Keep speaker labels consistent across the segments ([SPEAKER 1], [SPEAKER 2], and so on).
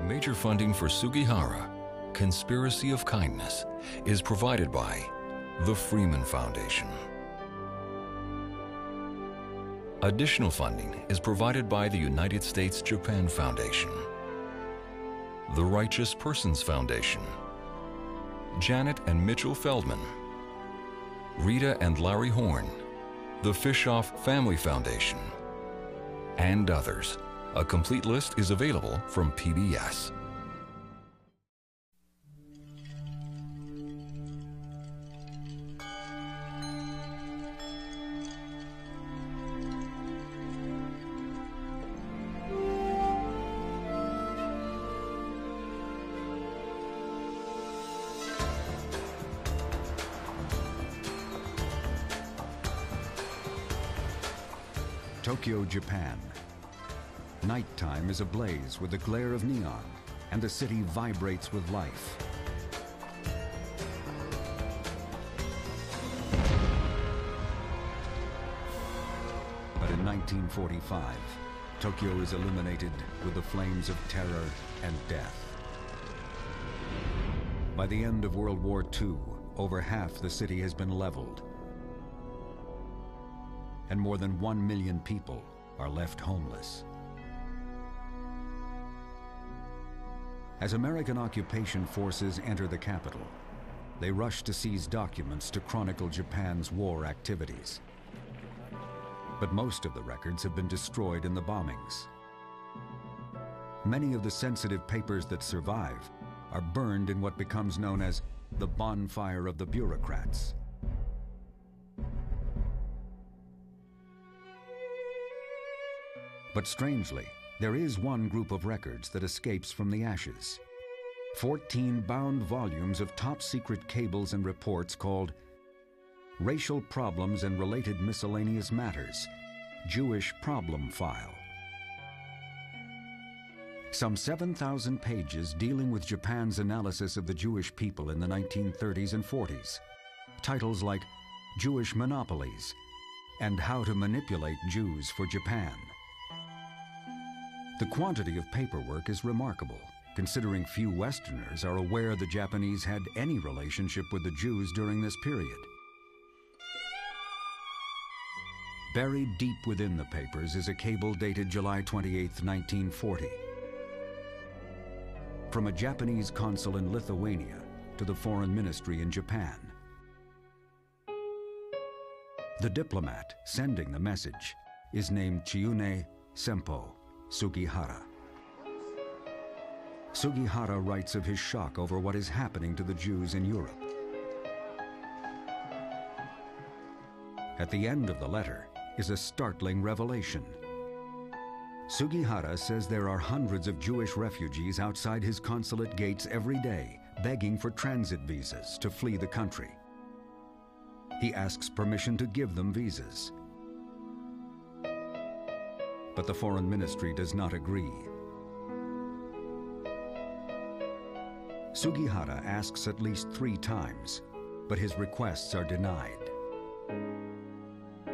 [SPEAKER 1] Major funding for Sugihara, Conspiracy of Kindness, is provided by the Freeman Foundation. Additional funding is provided by the United States-Japan Foundation, the Righteous Persons Foundation, Janet and Mitchell Feldman, Rita and Larry Horn, the Fishoff Family Foundation, and others. A complete list is available from PBS.
[SPEAKER 2] Tokyo, Japan. Nighttime is ablaze with the glare of neon, and the city vibrates with life. But in 1945, Tokyo is illuminated with the flames of terror and death. By the end of World War II, over half the city has been leveled, and more than 1 million people are left homeless. As American occupation forces enter the capital, they rush to seize documents to chronicle Japan's war activities. But most of the records have been destroyed in the bombings. Many of the sensitive papers that survive are burned in what becomes known as the bonfire of the bureaucrats. But strangely, there is one group of records that escapes from the ashes. 14 bound volumes of top-secret cables and reports called Racial Problems and Related Miscellaneous Matters, Jewish Problem File. Some 7,000 pages dealing with Japan's analysis of the Jewish people in the 1930s and 40s. Titles like Jewish Monopolies and How to Manipulate Jews for Japan. The quantity of paperwork is remarkable, considering few Westerners are aware the Japanese had any relationship with the Jews during this period. Buried deep within the papers is a cable dated July 28, 1940. From a Japanese consul in Lithuania to the Foreign Ministry in Japan. The diplomat sending the message is named Chiune Sempo Sugihara. Sugihara writes of his shock over what is happening to the Jews in Europe. At the end of the letter is a startling revelation. Sugihara says there are hundreds of Jewish refugees outside his consulate gates every day, begging for transit visas to flee the country. He asks permission to give them visas. But the Foreign Ministry does not agree. Sugihara asks at least 3 times, but his requests are denied.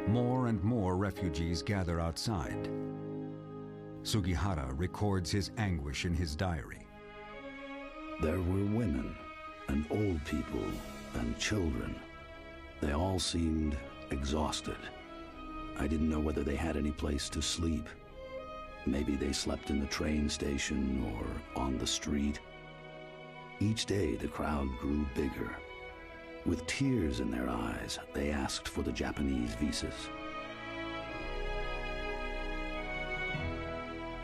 [SPEAKER 2] More and more refugees gather outside. Sugihara records his anguish in his diary.
[SPEAKER 3] There were women and old people and children. They all seemed exhausted. I didn't know whether they had any place to sleep. Maybe they slept in the train station or on the street. Each day the crowd grew bigger. With tears in their eyes, they asked for the Japanese visas.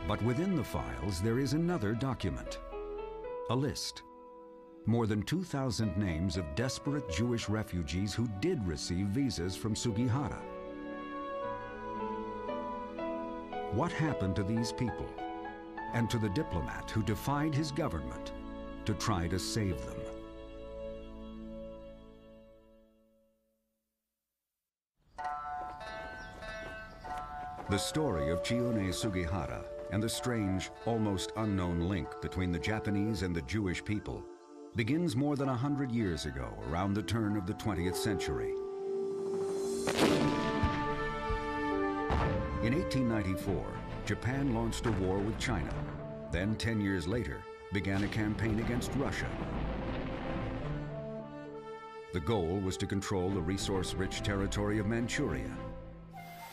[SPEAKER 2] But within the files, there is another document. A list. More than 2,000 names of desperate Jewish refugees who did receive visas from Sugihara. What happened to these people and to the diplomat who defied his government to try to save them? The story of Chiune Sugihara and the strange, almost unknown link between the Japanese and the Jewish people begins more than 100 years ago, around the turn of the 20th century. In 1894, Japan launched a war with China. Then, 10 years later, began a campaign against Russia. The goal was to control the resource-rich territory of Manchuria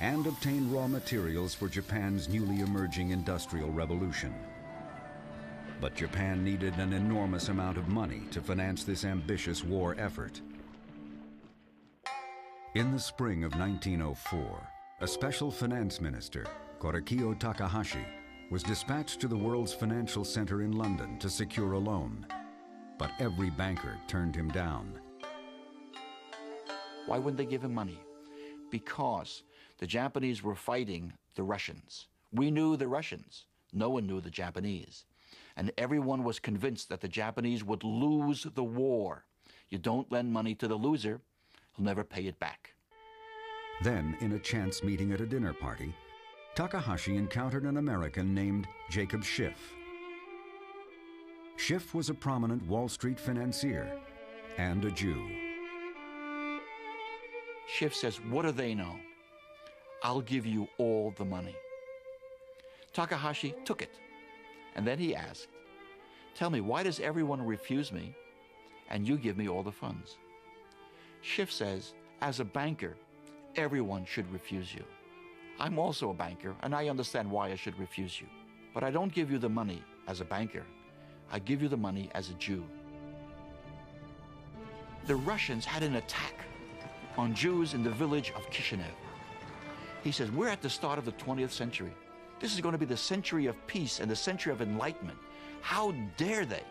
[SPEAKER 2] and obtain raw materials for Japan's newly emerging industrial revolution. But Japan needed an enormous amount of money to finance this ambitious war effort. In the spring of 1904, a special finance minister, Korekiyo Takahashi, was dispatched to the world's financial center in London to secure a loan. But every banker turned him down.
[SPEAKER 4] Why wouldn't they give him money? Because the Japanese were fighting the Russians. We knew the Russians. No one knew the Japanese. And everyone was convinced that the Japanese would lose the war. You don't lend money to the loser, he'll never pay it back.
[SPEAKER 2] Then, in a chance meeting at a dinner party, Takahashi encountered an American named Jacob Schiff. Schiff was a prominent Wall Street financier and a Jew.
[SPEAKER 4] Schiff says, what do they know? I'll give you all the money. Takahashi took it. And then he asked, tell me, why does everyone refuse me and you give me all the funds? Schiff says, as a banker, everyone should refuse you. I'm also a banker, and I understand why I should refuse you. But I don't give you the money as a banker. I give you the money as a Jew. The Russians had an attack on Jews in the village of Kishinev. He says, we're at the start of the 20th century. This is going to be the century of peace and the century of enlightenment. How dare they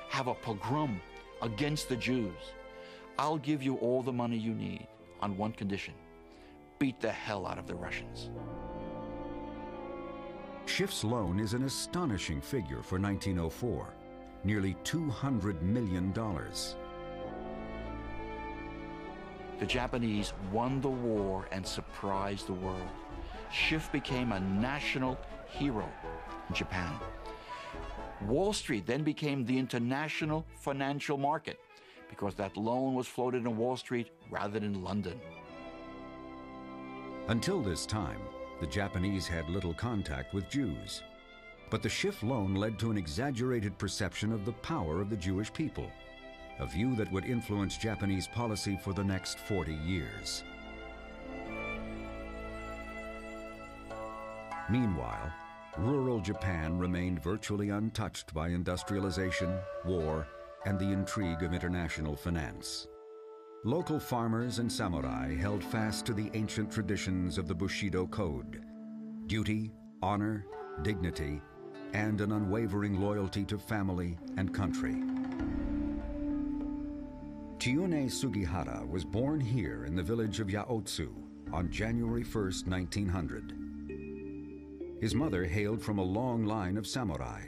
[SPEAKER 4] have a pogrom against the Jews? I'll give you all the money you need on one condition. Beat the hell out of the Russians.
[SPEAKER 2] Schiff's loan is an astonishing figure for 1904, nearly $200 million.
[SPEAKER 4] The Japanese won the war and surprised the world. Schiff became a national hero in Japan. Wall Street then became the international financial market because that loan was floated in Wall Street rather than in London.
[SPEAKER 2] Until this time, the Japanese had little contact with Jews. But the Schiff loan led to an exaggerated perception of the power of the Jewish people, a view that would influence Japanese policy for the next 40 years. Meanwhile, rural Japan remained virtually untouched by industrialization, war, and the intrigue of international finance. Local farmers and samurai held fast to the ancient traditions of the Bushido Code: duty, honor, dignity, and an unwavering loyalty to family and country. Chiune Sugihara was born here in the village of Yaotsu on January 1st, 1900. His mother hailed from a long line of samurai,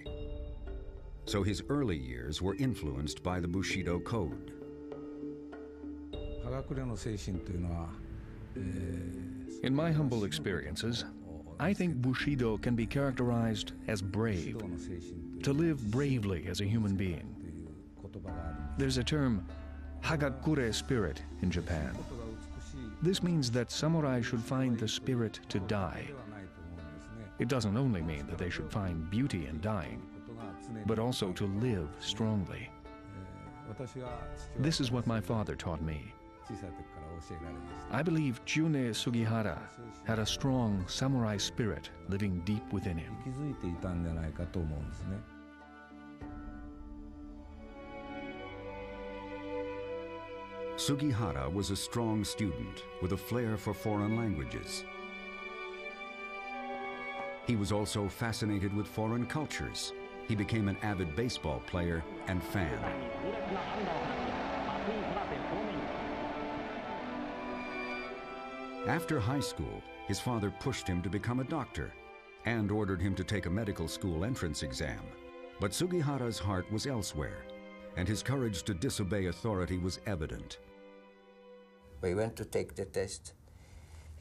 [SPEAKER 2] so his early years were influenced by the Bushido Code.
[SPEAKER 5] In my humble experiences, I think Bushido can be characterized as brave, to live bravely as a human being. There's a term, Hagakure spirit, in Japan. This means that samurai should find the spirit to die. It doesn't only mean that they should find beauty in dying, but also to live strongly. This is what my father taught me. I believe Chiune Sugihara had a strong samurai spirit living deep within him.
[SPEAKER 2] Sugihara was a strong student with a flair for foreign languages. He was also fascinated with foreign cultures. He became an avid baseball player and fan. After high school, his father pushed him to become a doctor and ordered him to take a medical school entrance exam. But Sugihara's heart was elsewhere, and his courage to disobey authority was evident.
[SPEAKER 6] We went to take the test.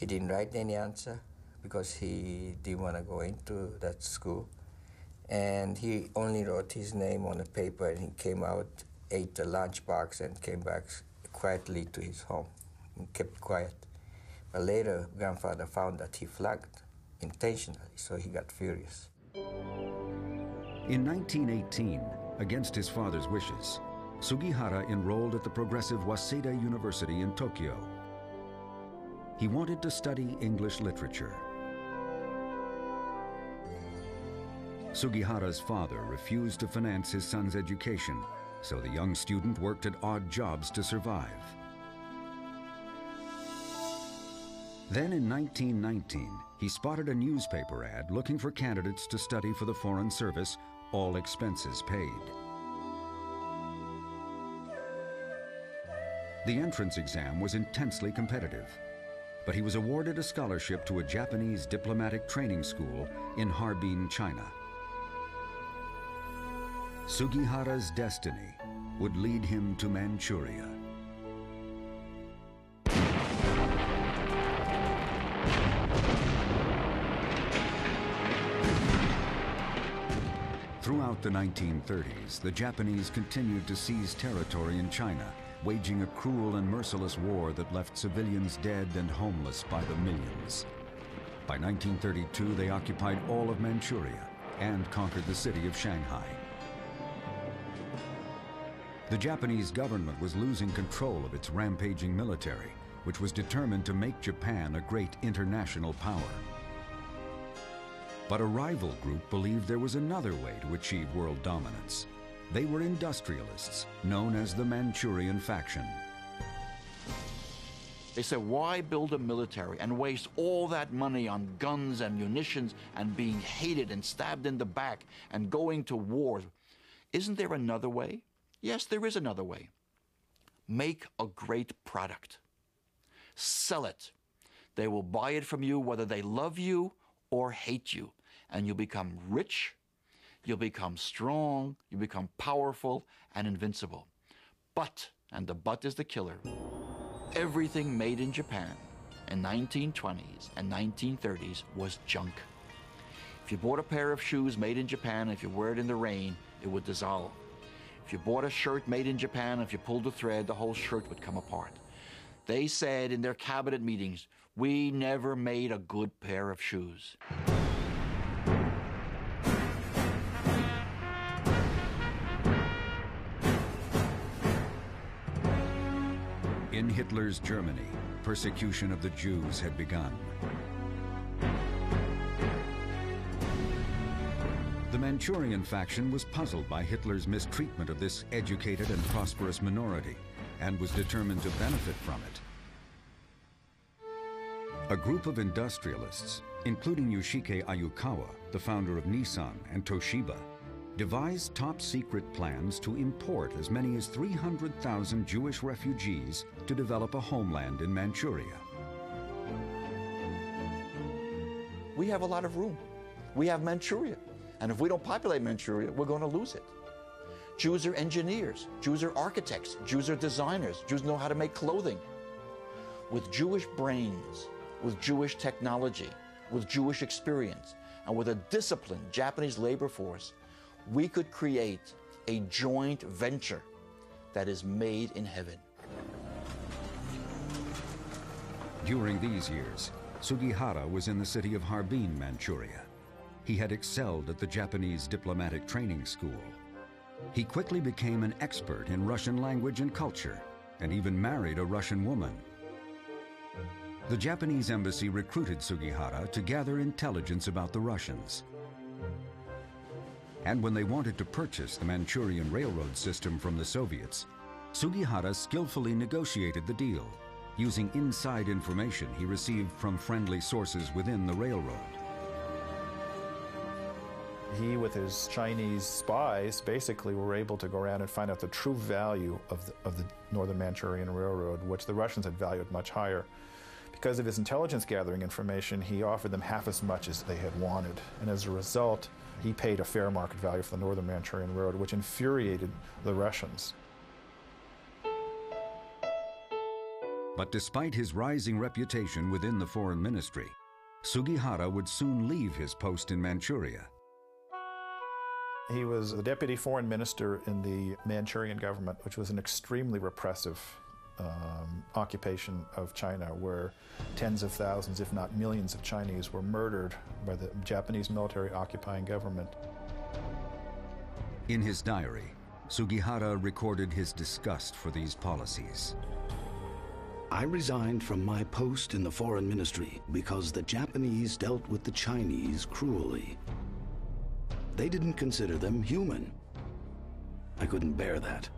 [SPEAKER 6] He didn't write any answer because he didn't want to go into that school. And he only wrote his name on a paper, and he came out, ate a lunchbox, and came back quietly to his home and kept quiet. But later, grandfather found that he flagged intentionally, so he got furious.
[SPEAKER 2] In 1918, against his father's wishes, Sugihara enrolled at the progressive Waseda University in Tokyo. He wanted to study English literature. Sugihara's father refused to finance his son's education, so the young student worked at odd jobs to survive. Then in 1919, he spotted a newspaper ad looking for candidates to study for the Foreign Service, all expenses paid. The entrance exam was intensely competitive, but he was awarded a scholarship to a Japanese diplomatic training school in Harbin, China. Sugihara's destiny would lead him to Manchuria. Throughout the 1930s, the Japanese continued to seize territory in China, waging a cruel and merciless war that left civilians dead and homeless by the millions. By 1932, they occupied all of Manchuria and conquered the city of Shanghai. The Japanese government was losing control of its rampaging military, which was determined to make Japan a great international power. But a rival group believed there was another way to achieve world dominance. They were industrialists, known as the Manchurian faction.
[SPEAKER 4] They said, why build a military and waste all that money on guns and munitions and being hated and stabbed in the back and going to war? Isn't there another way? Yes, there is another way. Make a great product. Sell it. They will buy it from you whether they love you or hate you. And you'll become rich, you'll become strong, you'll become powerful and invincible. But, and the but is the killer, everything made in Japan in 1920s and 1930s was junk. If you bought a pair of shoes made in Japan, if you wear it in the rain, it would dissolve. If you bought a shirt made in Japan, if you pulled the thread, the whole shirt would come apart. They said in their cabinet meetings, we never made a good pair of shoes.
[SPEAKER 2] In Hitler's Germany, persecution of the Jews had begun. The Manchurian faction was puzzled by Hitler's mistreatment of this educated and prosperous minority and was determined to benefit from it. A group of industrialists, including Yoshike Ayukawa, the founder of Nissan and Toshiba, devised top-secret plans to import as many as 300,000 Jewish refugees to develop a homeland in Manchuria.
[SPEAKER 4] We have a lot of room. We have Manchuria. And if we don't populate Manchuria, we're going to lose it. Jews are engineers. Jews are architects. Jews are designers. Jews know how to make clothing. With Jewish brains, with Jewish technology, with Jewish experience, and with a disciplined Japanese labor force, we could create a joint venture that is made in heaven.
[SPEAKER 2] During these years, Sugihara was in the city of Harbin, Manchuria. He had excelled at the Japanese diplomatic training school. He quickly became an expert in Russian language and culture, and even married a Russian woman. The Japanese embassy recruited Sugihara to gather intelligence about the Russians. And when they wanted to purchase the Manchurian railroad system from the Soviets, Sugihara skillfully negotiated the deal, using inside information he received from friendly sources within the railroad.
[SPEAKER 7] He, with his Chinese spies, basically were able to go around and find out the true value of the Northern Manchurian Railroad, which the Russians had valued much higher. Because of his intelligence gathering information, he offered them half as much as they had wanted. And as a result, he paid a fair market value for the Northern Manchurian Railroad, which infuriated the Russians.
[SPEAKER 2] But despite his rising reputation within the foreign ministry, Sugihara would soon leave his post in Manchuria.
[SPEAKER 7] He was the deputy foreign minister in the Manchurian government, which was an extremely repressive occupation of China, where tens of thousands, if not millions, of Chinese were murdered by the Japanese military occupying government.
[SPEAKER 2] In his diary, Sugihara recorded his disgust for these policies.
[SPEAKER 3] I resigned from my post in the foreign ministry because the Japanese dealt with the Chinese cruelly. They didn't consider them human. I couldn't bear that.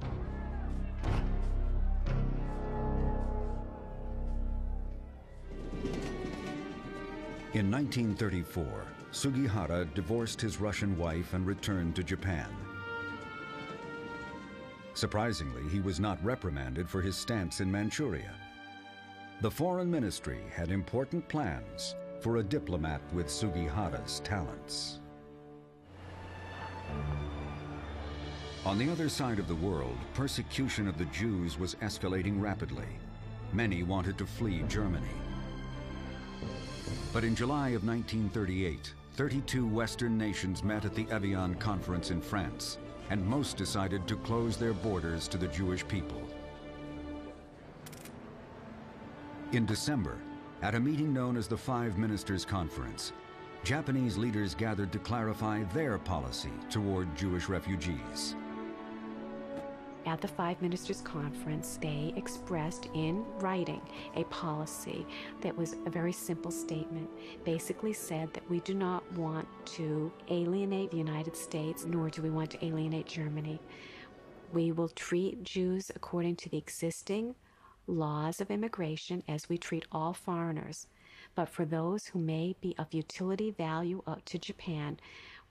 [SPEAKER 2] In 1934, Sugihara divorced his Russian wife and returned to Japan. Surprisingly, he was not reprimanded for his stance in Manchuria. The foreign ministry had important plans for a diplomat with Sugihara's talents. On the other side of the world, persecution of the Jews was escalating rapidly. Many wanted to flee Germany. But in July of 1938, 32 Western nations met at the Evian Conference in France, and most decided to close their borders to the Jewish people. In December, at a meeting known as the Five Ministers Conference, Japanese leaders gathered to clarify their policy toward Jewish refugees.
[SPEAKER 8] At the Five Ministers Conference, they expressed in writing a policy that was a very simple statement. Basically said that we do not want to alienate the United States, nor do we want to alienate Germany. We will treat Jews according to the existing laws of immigration as we treat all foreigners. But for those who may be of utility value to Japan,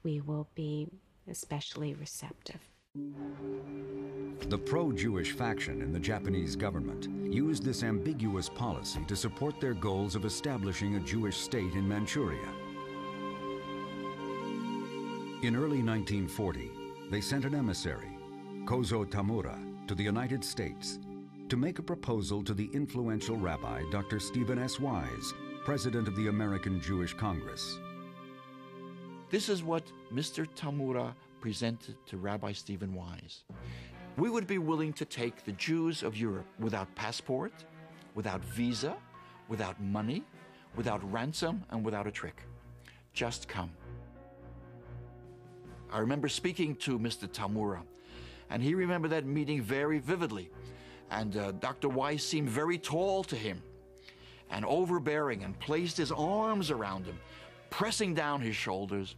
[SPEAKER 8] we will be especially receptive.
[SPEAKER 2] The pro-Jewish faction in the Japanese government used this ambiguous policy to support their goals of establishing a Jewish state in Manchuria. In early 1940, they sent an emissary, Kozo Tamura, to the United States to make a proposal to the influential rabbi Dr. Stephen S. Wise, president of the American Jewish Congress.
[SPEAKER 4] This is what Mr. Tamura presented to Rabbi Stephen Wise. We would be willing to take the Jews of Europe without passport, without visa, without money, without ransom, and without a trick. Just come. I remember speaking to Mr. Tamura, and he remembered that meeting very vividly. And Dr. Wise seemed very tall to him and overbearing, and placed his arms around him, pressing down his shoulders,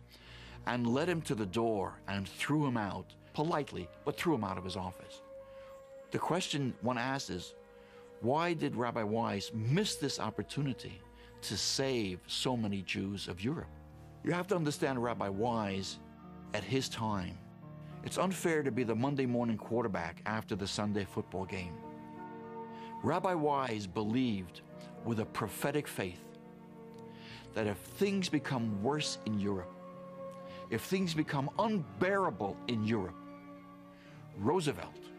[SPEAKER 4] and led him to the door and threw him out, politely, but threw him out of his office. The question one asks is, why did Rabbi Wise miss this opportunity to save so many Jews of Europe? You have to understand Rabbi Wise at his time. It's unfair to be the Monday morning quarterback after the Sunday football game. Rabbi Wise believed with a prophetic faith that if things become worse in Europe, if things become unbearable in Europe, Roosevelt,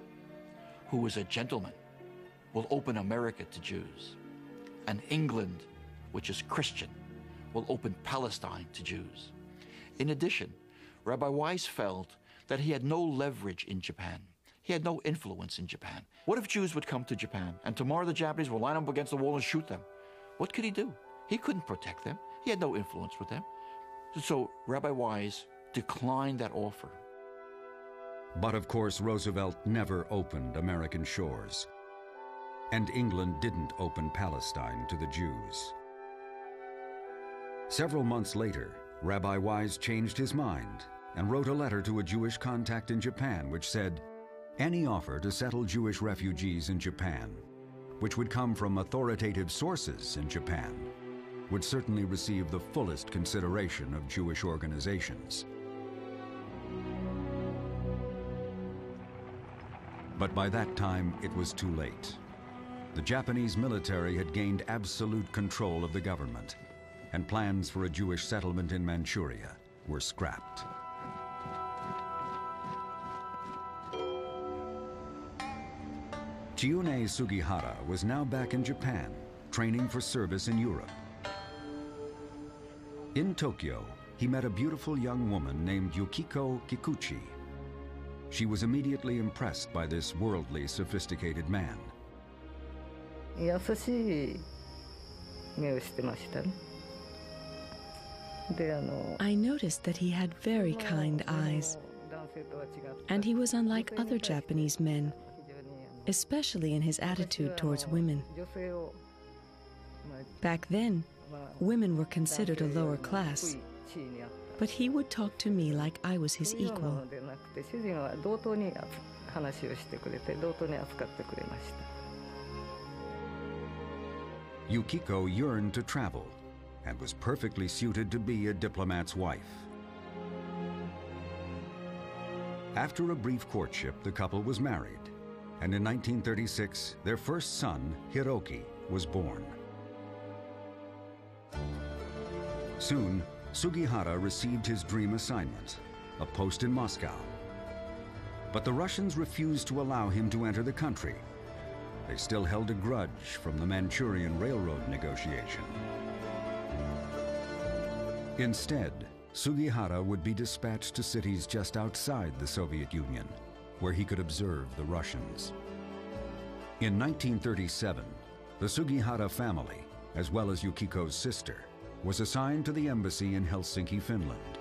[SPEAKER 4] who was a gentleman, will open America to Jews. And England, which is Christian, will open Palestine to Jews. In addition, Rabbi Wise felt that he had no leverage in Japan. He had no influence in Japan. What if Jews would come to Japan and tomorrow the Japanese will line up against the wall and shoot them? What could he do? He couldn't protect them. He had no influence with them. So Rabbi Wise declined that offer.
[SPEAKER 2] But of course, Roosevelt never opened American shores. And England didn't open Palestine to the Jews. Several months later, Rabbi Wise changed his mind and wrote a letter to a Jewish contact in Japan which said, any offer to settle Jewish refugees in Japan, which would come from authoritative sources in Japan, would certainly receive the fullest consideration of Jewish organizations. But by that time, it was too late. The Japanese military had gained absolute control of the government, and plans for a Jewish settlement in Manchuria were scrapped. Chiune Sugihara was now back in Japan, training for service in Europe. In Tokyo, he met a beautiful young woman named Yukiko Kikuchi. She was immediately impressed by this worldly, sophisticated man.
[SPEAKER 9] I noticed that he had very kind eyes. And he was unlike other Japanese men, especially in his attitude towards women. Back then, women were considered a lower class, but he would talk to me like I was his equal.
[SPEAKER 2] Yukiko yearned to travel and was perfectly suited to be a diplomat's wife. After a brief courtship, the couple was married, and in 1936, their first son, Hiroki, was born. Soon, Sugihara received his dream assignment, a post in Moscow. But the Russians refused to allow him to enter the country. They still held a grudge from the Manchurian Railroad negotiation. Instead, Sugihara would be dispatched to cities just outside the Soviet Union, where he could observe the Russians. In 1937, the Sugihara family, as well as Yukiko's sister, was assigned to the embassy in Helsinki, Finland.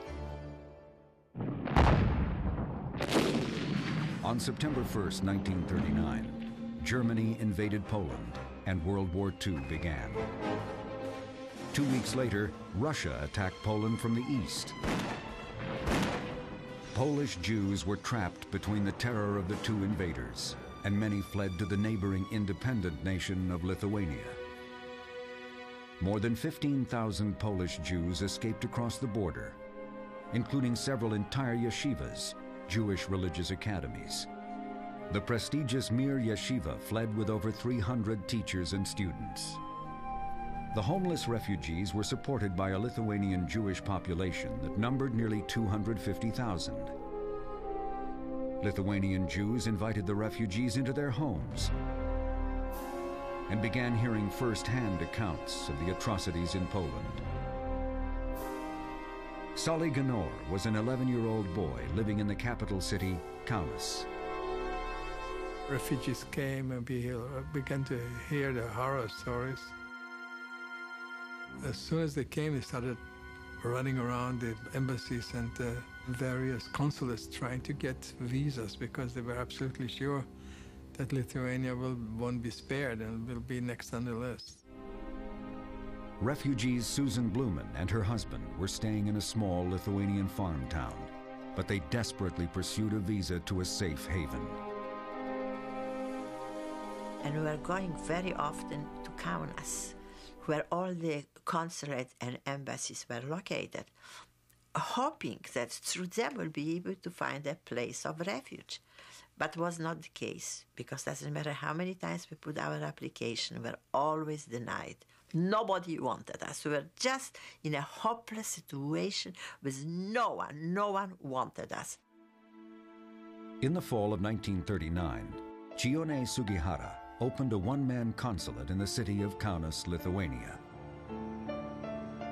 [SPEAKER 2] On September 1st, 1939, Germany invaded Poland and World War II began. 2 weeks later, Russia attacked Poland from the east. Polish Jews were trapped between the terror of the two invaders, and many fled to the neighboring independent nation of Lithuania. More than 15,000 Polish Jews escaped across the border, including several entire yeshivas, Jewish religious academies. The prestigious Mir Yeshiva fled with over 300 teachers and students. The homeless refugees were supported by a Lithuanian Jewish population that numbered nearly 250,000. Lithuanian Jews invited the refugees into their homes and began hearing first-hand accounts of the atrocities in Poland. Sully Ganor was an 11-year-old boy living in the capital city, Kaunas.
[SPEAKER 10] Refugees came and we began to hear the horror stories. As soon as they came, they started running around the embassies and various consulates trying to get visas because they were absolutely sure that Lithuania won't be spared and will be next on the list.
[SPEAKER 2] Refugees Susan Blumen and her husband were staying in a small Lithuanian farm town, but they desperately pursued a visa to a safe haven.
[SPEAKER 11] And we were going very often to Kaunas, where all the consulate and embassies were located, hoping that through them we'll be able to find a place of refuge. But was not the case, because doesn't matter how many times we put our application, we were always denied. Nobody wanted us. We were just in a hopeless situation with no one wanted us.
[SPEAKER 2] In the fall of 1939, Chione Sugihara opened a one-man consulate in the city of Kaunas, Lithuania.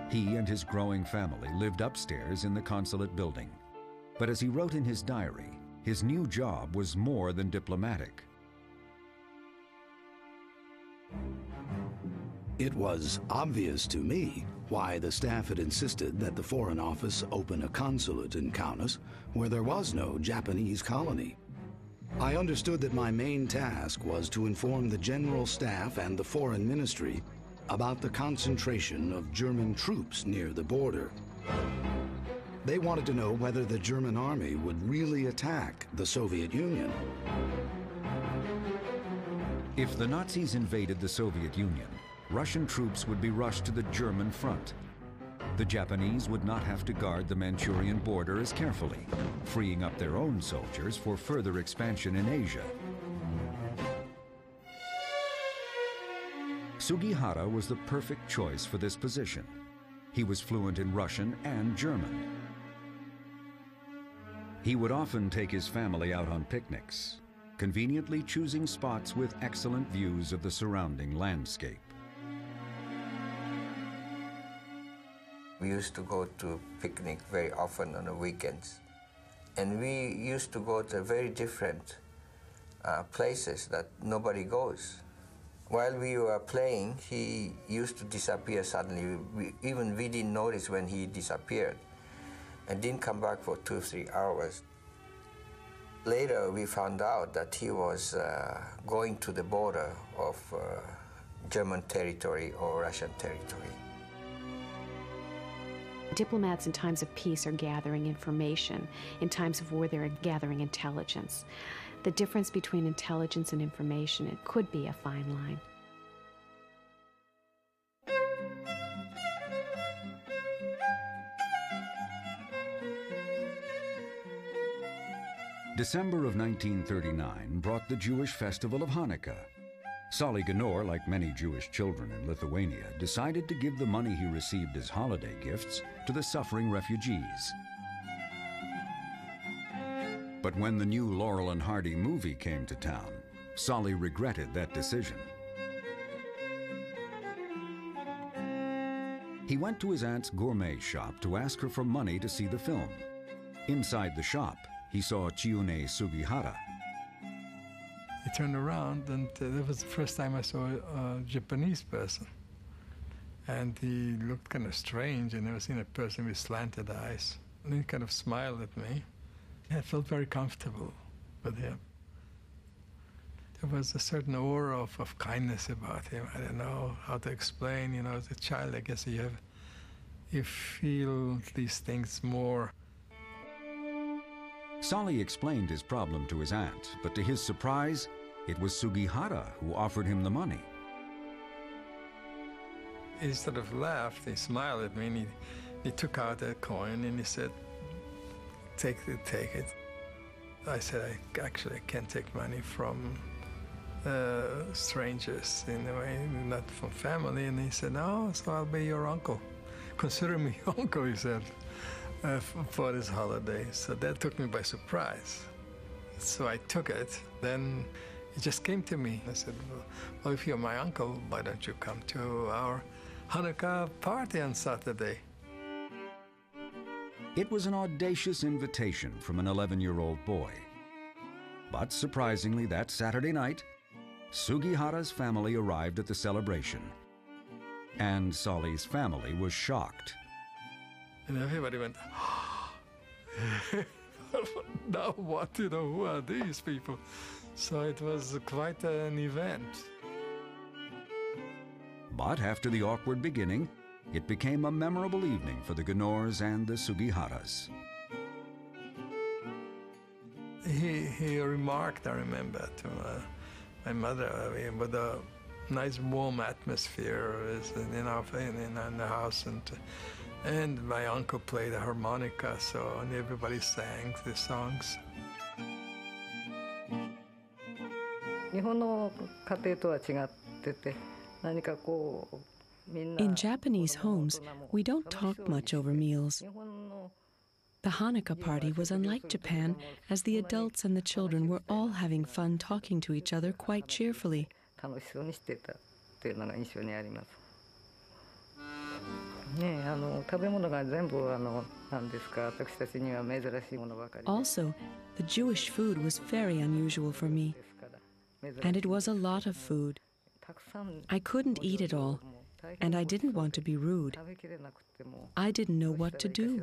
[SPEAKER 2] He and his growing family lived upstairs in the consulate building. But as he wrote in his diary, his new job was more than diplomatic.
[SPEAKER 3] It was obvious to me why the staff had insisted that the Foreign Office open a consulate in Kaunas, where there was no Japanese colony. I understood that my main task was to inform the General Staff and the Foreign Ministry about the concentration of German troops near the border. They wanted to know whether the German army would really attack the Soviet Union.
[SPEAKER 2] If the Nazis invaded the Soviet Union, Russian troops would be rushed to the German front. The Japanese would not have to guard the Manchurian border as carefully, freeing up their own soldiers for further expansion in Asia. Sugihara was the perfect choice for this position. He was fluent in Russian and German. He would often take his family out on picnics, conveniently choosing spots with excellent views of the surrounding landscape.
[SPEAKER 6] We used to go to picnic very often on the weekends. And we used to go to very different places that nobody goes. While we were playing, he used to disappear suddenly. We didn't notice when he disappeared and didn't come back for 2 or 3 hours. Later, we found out that he was going to the border of German territory or Russian territory.
[SPEAKER 8] Diplomats in times of peace are gathering information. In times of war, they're gathering intelligence. The difference between intelligence and information, it could be a fine line.
[SPEAKER 2] December of 1939 brought the Jewish festival of Hanukkah. Solly Gnor, like many Jewish children in Lithuania, decided to give the money he received as holiday gifts to the suffering refugees. But when the new Laurel and Hardy movie came to town, Solly regretted that decision. He went to his aunt's gourmet shop to ask her for money to see the film. Inside the shop, he saw Chiune Sugihara.
[SPEAKER 10] He turned around, and that was the first time I saw a Japanese person. And he looked kind of strange. I'd never seen a person with slanted eyes. And he kind of smiled at me. I felt very comfortable with him. There was a certain aura of kindness about him. I don't know how to explain. You know, as a child, I guess you feel these things more.
[SPEAKER 2] Solly explained his problem to his aunt, but to his surprise, it was Sugihara who offered him the money.
[SPEAKER 10] He sort of laughed, he smiled at me, and he took out a coin and he said, take it. I said, I can't take money from strangers, in a way, not from family. And he said, no, so I'll be your uncle. Consider me uncle, he said. For this holiday. So that took me by surprise. So I took it. Then it just came to me. I said, well, if you're my uncle, why don't you come to our Hanukkah party on Saturday?
[SPEAKER 2] It was an audacious invitation from an 11-year-old boy. But surprisingly, that Saturday night, Sugihara's family arrived at the celebration. And Solly's family was shocked.
[SPEAKER 10] And everybody went, now what, who are these people? So it was quite an event.
[SPEAKER 2] But after the awkward beginning, it became a memorable evening for the Gnors and the Sugiharas.
[SPEAKER 10] He remarked, I remember, to my mother, with a nice warm atmosphere in the house, and my uncle played a harmonica, and everybody sang the songs.
[SPEAKER 9] In Japanese homes, we don't talk much over meals. The Hanukkah party was unlike Japan, as the adults and the children were all having fun talking to each other quite cheerfully. Also, the Jewish food was very unusual for me, and it was a lot of food. I couldn't eat it all, and I didn't want to be rude. I didn't know what to do.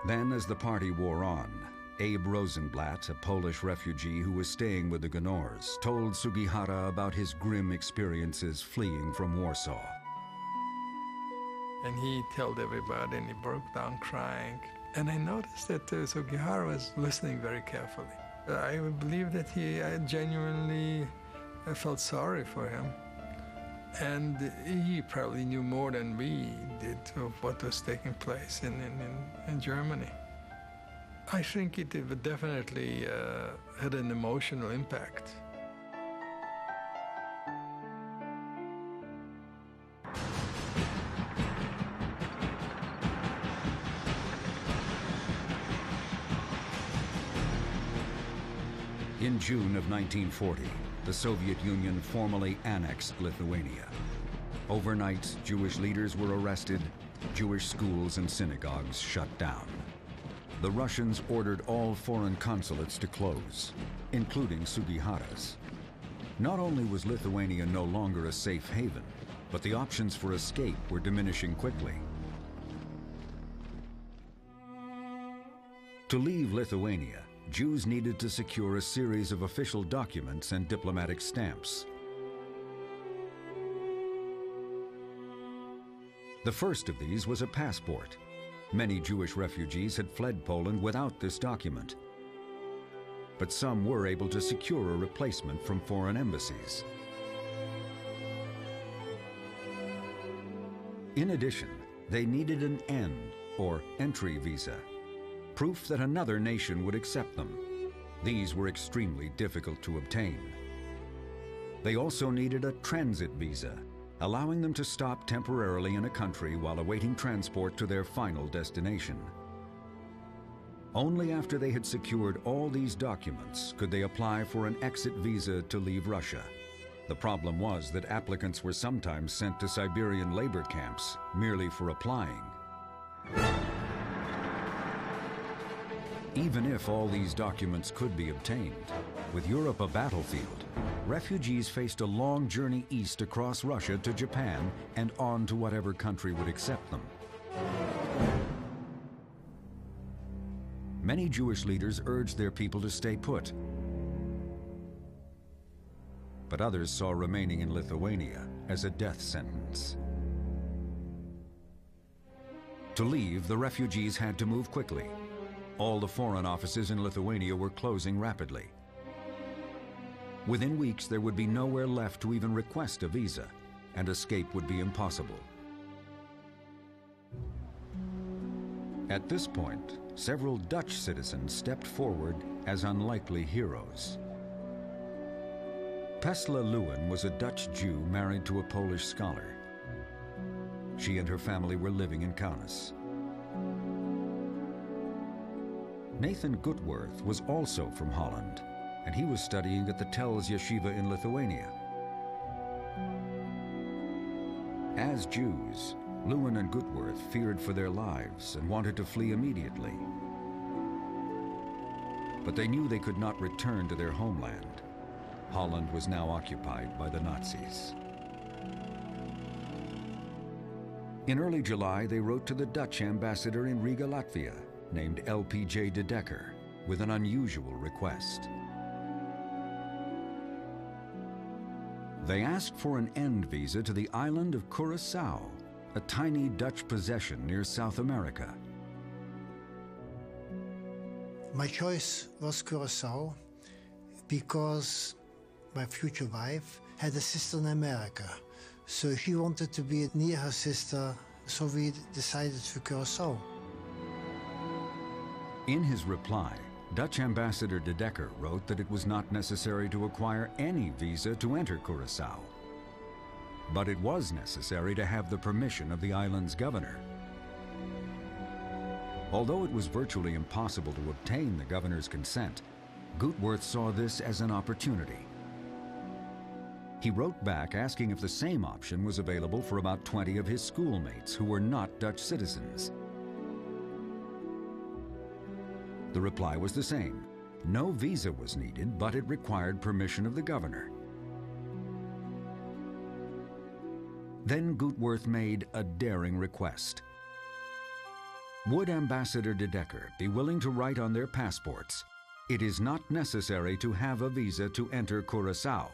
[SPEAKER 2] Then, as the party wore on, Abe Rosenblatt, a Polish refugee who was staying with the Gnors, told Sugihara about his grim experiences fleeing from Warsaw.
[SPEAKER 10] And he told everybody, and he broke down crying. And I noticed that Sugihara was listening very carefully. I believe that he genuinely felt sorry for him. And he probably knew more than we did of what was taking place in Germany. I think it definitely had an emotional impact.
[SPEAKER 2] In June of 1940, the Soviet Union formally annexed Lithuania. Overnight, Jewish leaders were arrested, Jewish schools and synagogues shut down. The Russians ordered all foreign consulates to close, including Sugihara's. Not only was Lithuania no longer a safe haven, but the options for escape were diminishing quickly. To leave Lithuania, Jews needed to secure a series of official documents and diplomatic stamps. The first of these was a passport. Many Jewish refugees had fled Poland without this document, but some were able to secure a replacement from foreign embassies. In addition, they needed an N, or entry visa, proof that another nation would accept them. These were extremely difficult to obtain. They also needed a transit visa, allowing them to stop temporarily in a country while awaiting transport to their final destination. Only after they had secured all these documents could they apply for an exit visa to leave Russia. The problem was that applicants were sometimes sent to Siberian labor camps merely for applying. Even if all these documents could be obtained, with Europe a battlefield, refugees faced a long journey east across Russia to Japan and on to whatever country would accept them. Many Jewish leaders urged their people to stay put, but others saw remaining in Lithuania as a death sentence. To leave, the refugees had to move quickly. All the foreign offices in Lithuania were closing rapidly. Within weeks, there would be nowhere left to even request a visa, and escape would be impossible. At this point, several Dutch citizens stepped forward as unlikely heroes. Pesla Lewin was a Dutch Jew married to a Polish scholar. She and her family were living in Kaunas. Nathan Gutworth was also from Holland, and he was studying at the Telz Yeshiva in Lithuania. As Jews, Lewin and Gutworth feared for their lives and wanted to flee immediately. But they knew they could not return to their homeland. Holland was now occupied by the Nazis. In early July, they wrote to the Dutch ambassador in Riga, Latvia, named LPJ de Decker, with an unusual request. They asked for an end visa to the island of Curaçao, a tiny Dutch possession near South America.
[SPEAKER 12] My choice was Curaçao because my future wife had a sister in America. So she wanted to be near her sister, so we decided for Curaçao.
[SPEAKER 2] In his reply, Dutch Ambassador de Decker wrote that it was not necessary to acquire any visa to enter Curaçao. But it was necessary to have the permission of the island's governor. Although it was virtually impossible to obtain the governor's consent, Gutworth saw this as an opportunity. He wrote back asking if the same option was available for about 20 of his schoolmates who were not Dutch citizens. The reply was the same. No visa was needed, but it required permission of the governor. Then Gutworth made a daring request. Would Ambassador de Decker be willing to write on their passports, "It is not necessary to have a visa to enter Curaçao,"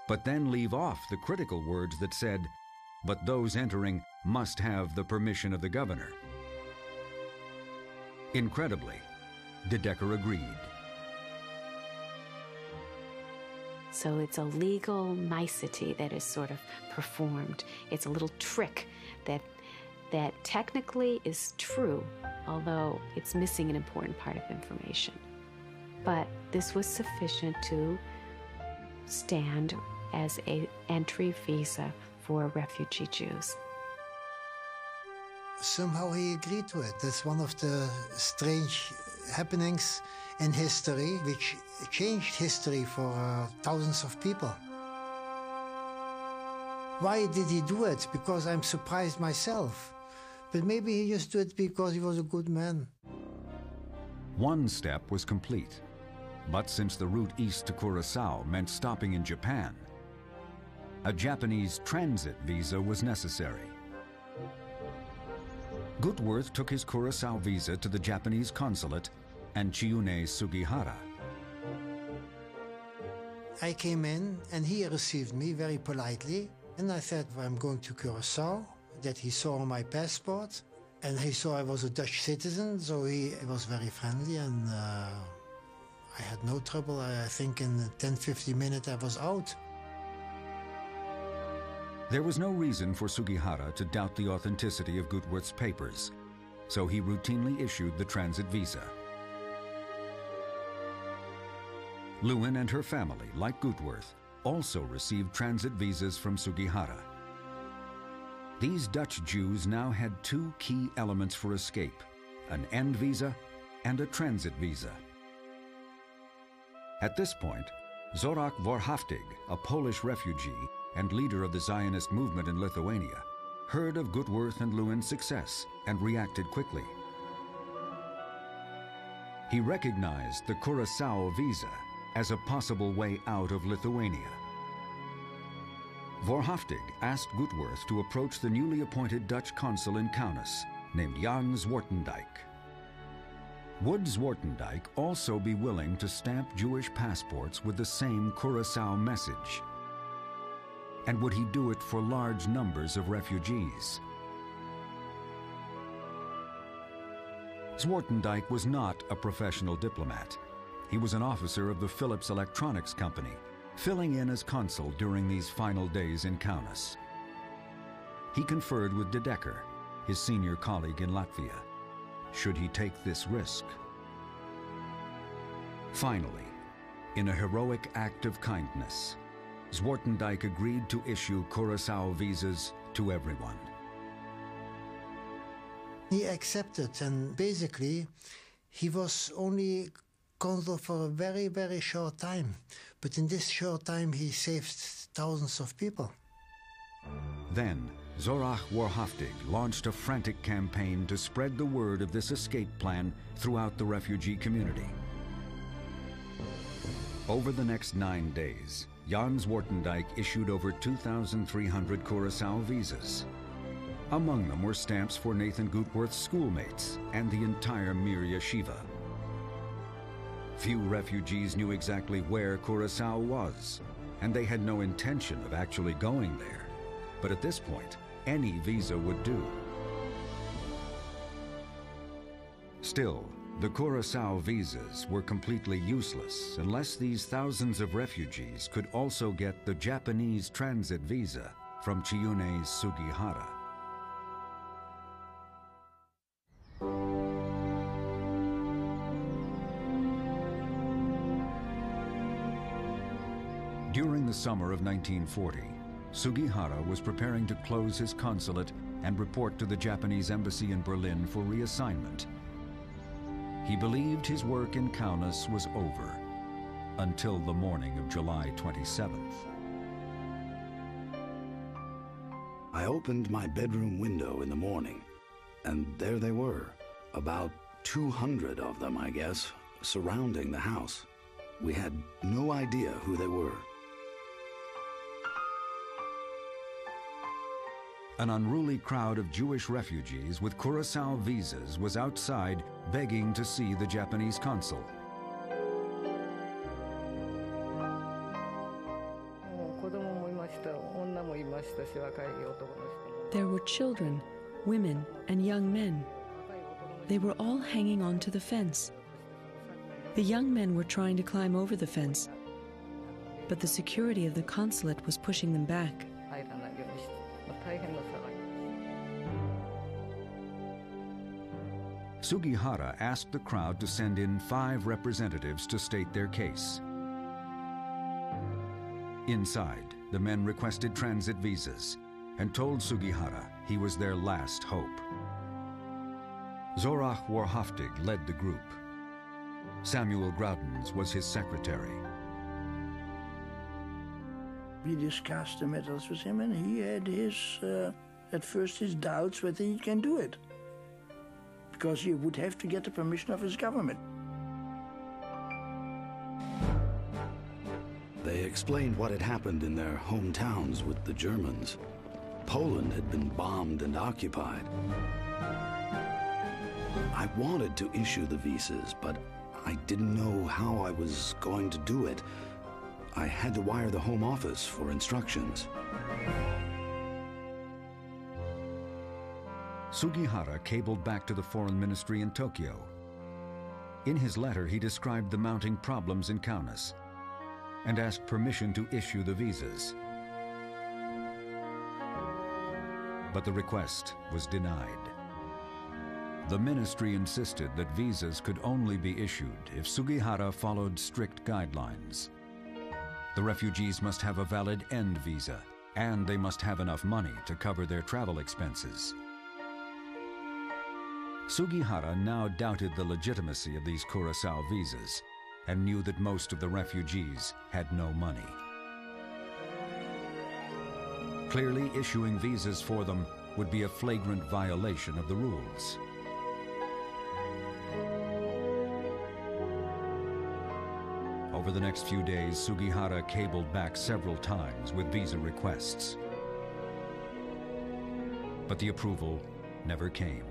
[SPEAKER 2] but then leave off the critical words that said, "But those entering must have the permission of the governor"? Incredibly, de Decker agreed.
[SPEAKER 8] So it's a legal nicety that is sort of performed. It's a little trick that technically is true, although it's missing an important part of information. But this was sufficient to stand as an entry visa for refugee Jews.
[SPEAKER 12] Somehow he agreed to it. That's one of the strange happenings in history, which changed history for thousands of people. Why did he do it? Because I'm surprised myself. But maybe he just did it because he was a good man.
[SPEAKER 2] One step was complete. But since the route east to Curaçao meant stopping in Japan, a Japanese transit visa was necessary. Goodworth took his Curaçao visa to the Japanese consulate and Chiune Sugihara.
[SPEAKER 12] I came in and he received me very politely, and I said, well, I'm going to Curaçao, that he saw my passport, and he saw I was a Dutch citizen, so he was very friendly, and I had no trouble. I think in 10-15 minutes I was out.
[SPEAKER 2] There was no reason for Sugihara to doubt the authenticity of Goodworth's papers, so he routinely issued the transit visa. Lewin and her family, like Goodworth, also received transit visas from Sugihara. These Dutch Jews now had two key elements for escape: an end visa and a transit visa. At this point, Zorak Warhaftig, a Polish refugee and leader of the Zionist movement in Lithuania, heard of Goodworth and Lewin's success and reacted quickly. He recognized the Curaçao visa as a possible way out of Lithuania. Warhaftig asked Goodworth to approach the newly appointed Dutch consul in Kaunas, named Jan Zwartendijk. Would Zwartendijk also be willing to stamp Jewish passports with the same Curaçao message? And would he do it for large numbers of refugees? Zwartendijk was not a professional diplomat. He was an officer of the Philips Electronics Company, filling in as consul during these final days in Kaunas. He conferred with De Decker, his senior colleague in Latvia. Should he take this risk? Finally, in a heroic act of kindness, Zwartendijk agreed to issue Curaçao visas to everyone.
[SPEAKER 12] He accepted, and basically he was only consul for a very, very short time. But in this short time, he saved thousands of people.
[SPEAKER 2] Then, Zorak Warhaftig launched a frantic campaign to spread the word of this escape plan throughout the refugee community. Over the next 9 days, Jan Zwartendijk issued over 2,300 Curaçao visas. Among them were stamps for Nathan Goodworth's schoolmates and the entire Mir Yeshiva. Few refugees knew exactly where Curaçao was, and they had no intention of actually going there. But at this point, any visa would do. Still, the Curaçao visas were completely useless unless these thousands of refugees could also get the Japanese transit visa from Chiune Sugihara. During the summer of 1940, Sugihara was preparing to close his consulate and report to the Japanese embassy in Berlin for reassignment. He believed his work in Kaunas was over until the morning of July 27th.
[SPEAKER 3] I opened my bedroom window in the morning, and there they were, about 200 of them, I guess, surrounding the house. We had no idea who they were.
[SPEAKER 2] An unruly crowd of Jewish refugees with Curaçao visas was outside begging to see the Japanese consul.
[SPEAKER 9] There were children, women, and young men. They were all hanging on to the fence. The young men were trying to climb over the fence, but the security of the consulate was pushing them back.
[SPEAKER 2] Sugihara asked the crowd to send in 5 representatives to state their case. Inside, the men requested transit visas and told Sugihara he was their last hope. Zorak Warhaftig led the group. Samuel Groudens was his secretary.
[SPEAKER 13] We discussed the matters with him, and he had at first his doubts whether he can do it, because he would have to get the permission of his government.
[SPEAKER 3] They explained what had happened in their hometowns with the Germans. Poland had been bombed and occupied. I wanted to issue the visas, but I didn't know how I was going to do it. I had to wire the Home Office for instructions.
[SPEAKER 2] Sugihara cabled back to the Foreign Ministry in Tokyo. In his letter, he described the mounting problems in Kaunas and asked permission to issue the visas. But the request was denied. The ministry insisted that visas could only be issued if Sugihara followed strict guidelines. The refugees must have a valid end visa, and they must have enough money to cover their travel expenses. Sugihara now doubted the legitimacy of these Curaçao visas and knew that most of the refugees had no money. Clearly, issuing visas for them would be a flagrant violation of the rules. Over the next few days, Sugihara cabled back several times with visa requests. But the approval never came.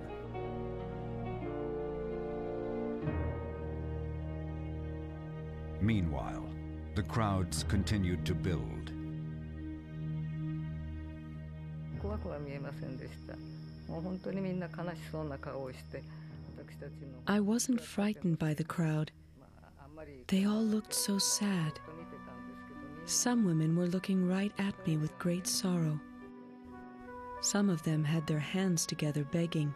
[SPEAKER 2] Meanwhile, the crowds continued to build.
[SPEAKER 9] I wasn't frightened by the crowd. They all looked so sad. Some women were looking right at me with great sorrow. Some of them had their hands together begging.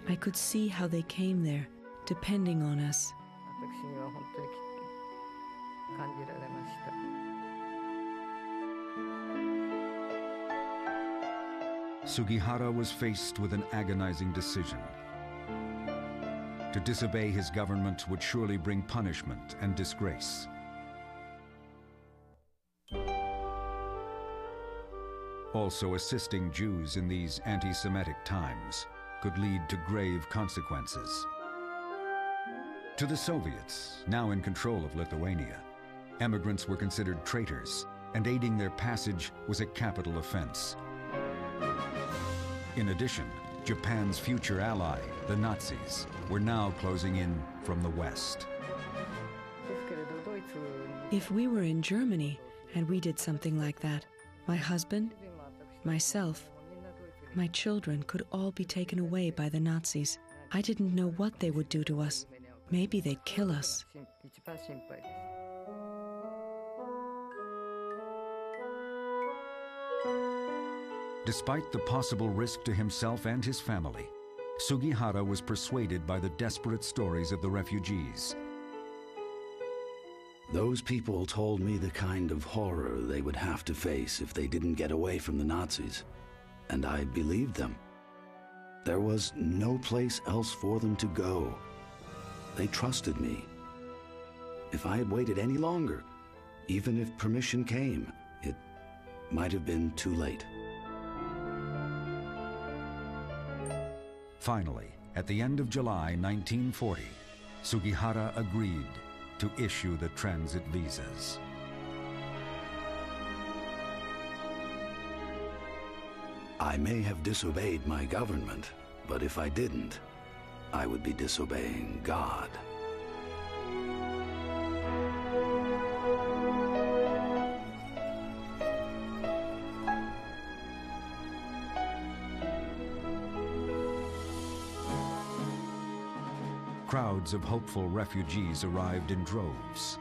[SPEAKER 9] I could see how they came there, depending on us.
[SPEAKER 2] Sugihara was faced with an agonizing decision. To disobey his government would surely bring punishment and disgrace. Also, assisting Jews in these anti-Semitic times could lead to grave consequences. To the Soviets, now in control of Lithuania, emigrants were considered traitors, and aiding their passage was a capital offense. In addition, Japan's future ally, the Nazis, were now closing in from the west.
[SPEAKER 9] If we were in Germany and we did something like that, my husband, myself, my children could all be taken away by the Nazis. I didn't know what they would do to us. Maybe they'd kill us.
[SPEAKER 2] Despite the possible risk to himself and his family, Sugihara was persuaded by the desperate stories of the refugees.
[SPEAKER 3] Those people told me the kind of horror they would have to face if they didn't get away from the Nazis, and I believed them. There was no place else for them to go. They trusted me. If I had waited any longer, even if permission came, it might have been too late.
[SPEAKER 2] Finally, at the end of July 1940, Sugihara agreed to issue the transit visas.
[SPEAKER 3] I may have disobeyed my government, but if I didn't, I would be disobeying God.
[SPEAKER 2] Crowds of hopeful refugees arrived in droves.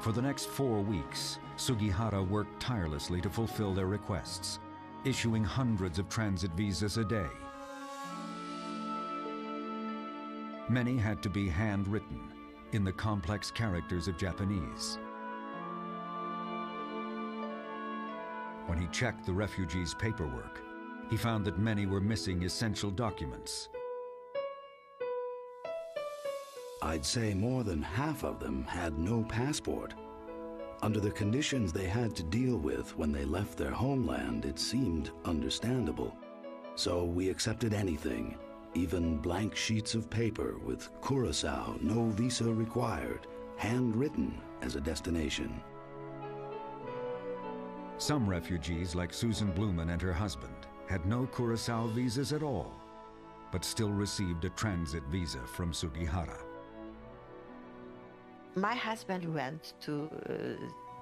[SPEAKER 2] For the next 4 weeks, Sugihara worked tirelessly to fulfill their requests, issuing hundreds of transit visas a day. Many had to be handwritten in the complex characters of Japanese. When he checked the refugees' paperwork, he found that many were missing essential documents.
[SPEAKER 3] I'd say more than half of them had no passport. Under the conditions they had to deal with when they left their homeland, it seemed understandable. So we accepted anything, even blank sheets of paper with Curacao, no visa required, handwritten as a destination.
[SPEAKER 2] Some refugees, like Susan Blumen and her husband, had no Curacao visas at all, but still received a transit visa from Sugihara.
[SPEAKER 11] My husband went to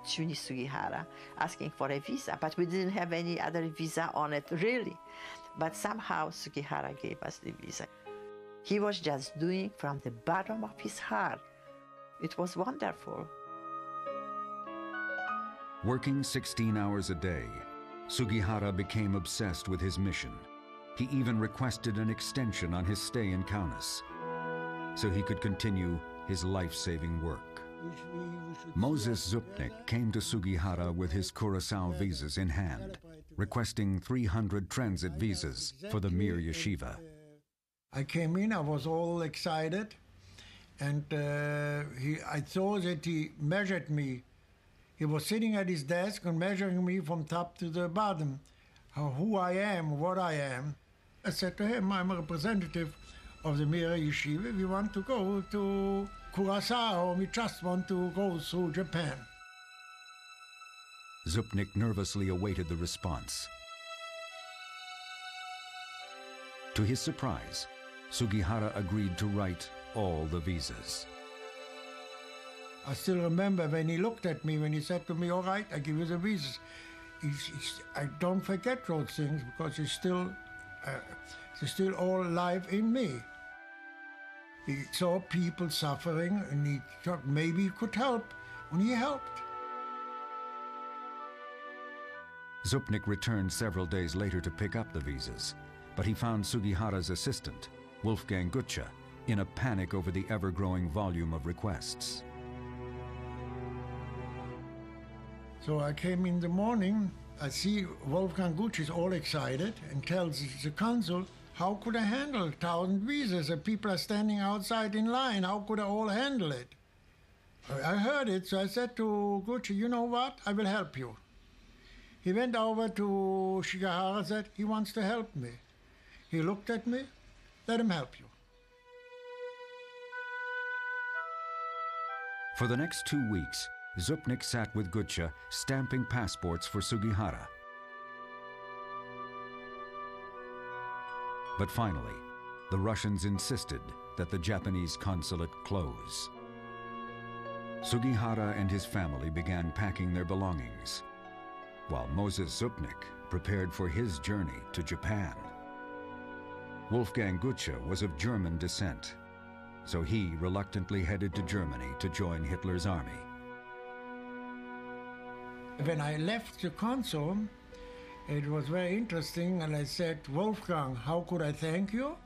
[SPEAKER 11] Shuni Sugihara asking for a visa, but we didn't have any other visa on it, really. But somehow Sugihara gave us the visa. He was just doing from the bottom of his heart. It was wonderful.
[SPEAKER 2] Working 16 hours a day, Sugihara became obsessed with his mission. He even requested an extension on his stay in Kaunas, so he could continue his life-saving work. Moses Zupnik came to Sugihara with his Curacao visas in hand, requesting 300 transit visas for the Mir Yeshiva.
[SPEAKER 12] I came in, I was all excited, and I saw that he measured me. He was sitting at his desk and measuring me from top to the bottom, who I am, what I am. I said to him, I'm a representative of the Mir Yeshiva. We want to go to Curacao. We just want to go through Japan.
[SPEAKER 2] Zupnik nervously awaited the response. To his surprise, Sugihara agreed to write all the visas.
[SPEAKER 12] I still remember when he looked at me, when he said to me, all right, I give you the visas. I don't forget those things because it's still all alive in me. He saw people suffering and he thought maybe he could help, and he helped.
[SPEAKER 2] Zupnik returned several days later to pick up the visas, but he found Sugihara's assistant, Wolfgang Gutsche, in a panic over the ever-growing volume of requests.
[SPEAKER 12] So I came in the morning, I see Wolfgang Gutsche is all excited and tells the consul, how could I handle 1,000 visas? The people are standing outside in line. How could I all handle it? I heard it, so I said to Gutsche, you know what? I will help you. He went over to Sugihara and said, he wants to help me. He looked at me, let him help you.
[SPEAKER 2] For the next 2 weeks, Zupnik sat with Gutsche, stamping passports for Sugihara. But finally, the Russians insisted that the Japanese consulate close. Sugihara and his family began packing their belongings, while Moses Zupnik prepared for his journey to Japan. Wolfgang Gutsche was of German descent, so he reluctantly headed to Germany to join Hitler's army.
[SPEAKER 12] When I left the consul, it was very interesting, and I said, Wolfgang, how could I thank you?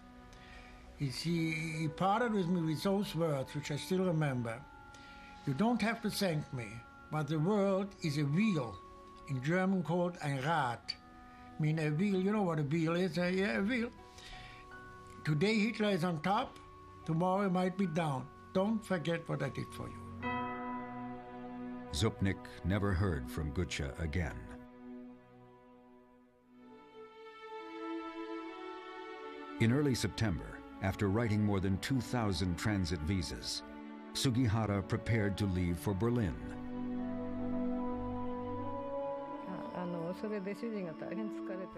[SPEAKER 12] He parted with me with those words, which I still remember. You don't have to thank me, but the word is a wheel, in German called ein Rad. I mean, a wheel, you know what a wheel is? Yeah, a wheel. Today Hitler is on top, tomorrow he might be down. Don't forget what I did for you.
[SPEAKER 2] Zupnik never heard from Gutsche again. In early September, after writing more than 2,000 transit visas, Sugihara prepared to leave for Berlin.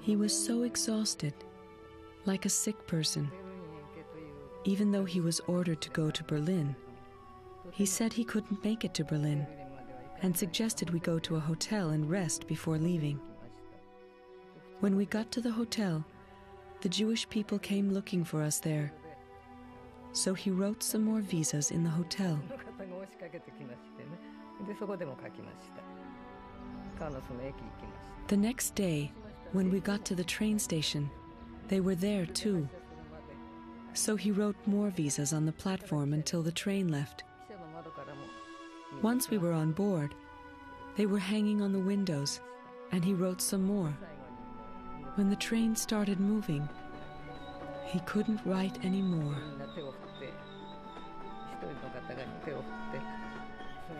[SPEAKER 9] He was so exhausted, like a sick person. Even though he was ordered to go to Berlin, he said he couldn't make it to Berlin and suggested we go to a hotel and rest before leaving. When we got to the hotel, the Jewish people came looking for us there. So he wrote some more visas in the hotel. The next day, when we got to the train station, they were there too. So he wrote more visas on the platform until the train left. Once we were on board, they were hanging on the windows, and he wrote some more. When the train started moving, he couldn't write anymore.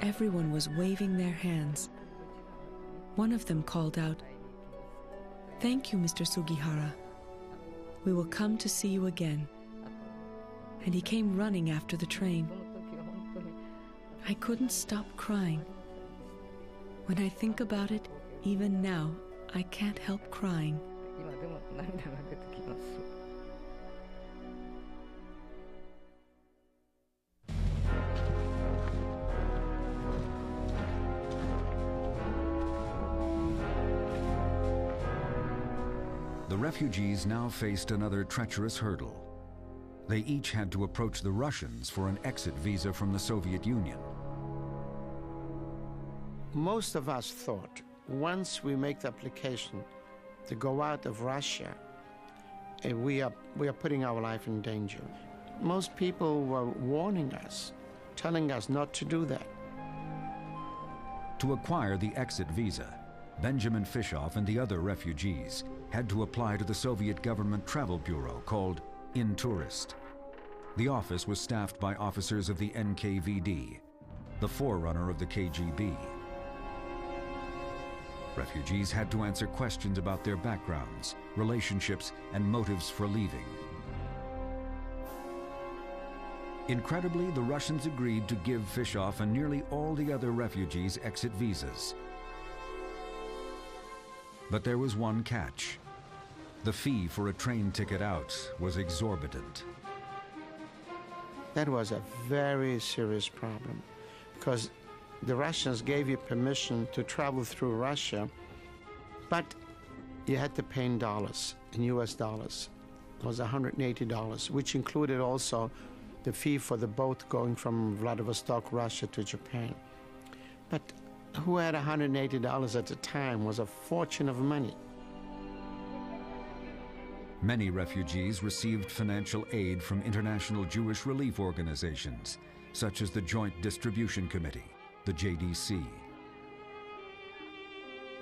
[SPEAKER 9] Everyone was waving their hands. One of them called out, "Thank you, Mr. Sugihara. We will come to see you again." and he came running after the train. I couldn't stop crying. When I think about it, even now, I can't help crying.
[SPEAKER 2] The refugees now faced another treacherous hurdle. They each had to approach the Russians for an exit visa from the Soviet Union.
[SPEAKER 14] Most of us thought, once we make the application to go out of Russia, we are putting our life in danger. Most people were warning us, telling us not to do that.
[SPEAKER 2] To acquire the exit visa, Benjamin Fishoff and the other refugees had to apply to the Soviet government travel bureau called Intourist. The office was staffed by officers of the NKVD, the forerunner of the KGB. Refugees had to answer questions about their backgrounds, relationships, and motives for leaving. Incredibly, the Russians agreed to give Fishoff and nearly all the other refugees exit visas. But there was one catch. The fee for a train ticket out was exorbitant.
[SPEAKER 14] That was a very serious problem, because the Russians gave you permission to travel through Russia, but you had to pay in dollars, in US dollars. It was $180, which included also the fee for the boat going from Vladivostok, Russia to Japan. But who had $180 at the time was a fortune of money.
[SPEAKER 2] Many refugees received financial aid from international Jewish relief organizations, such as the Joint Distribution Committee, the JDC.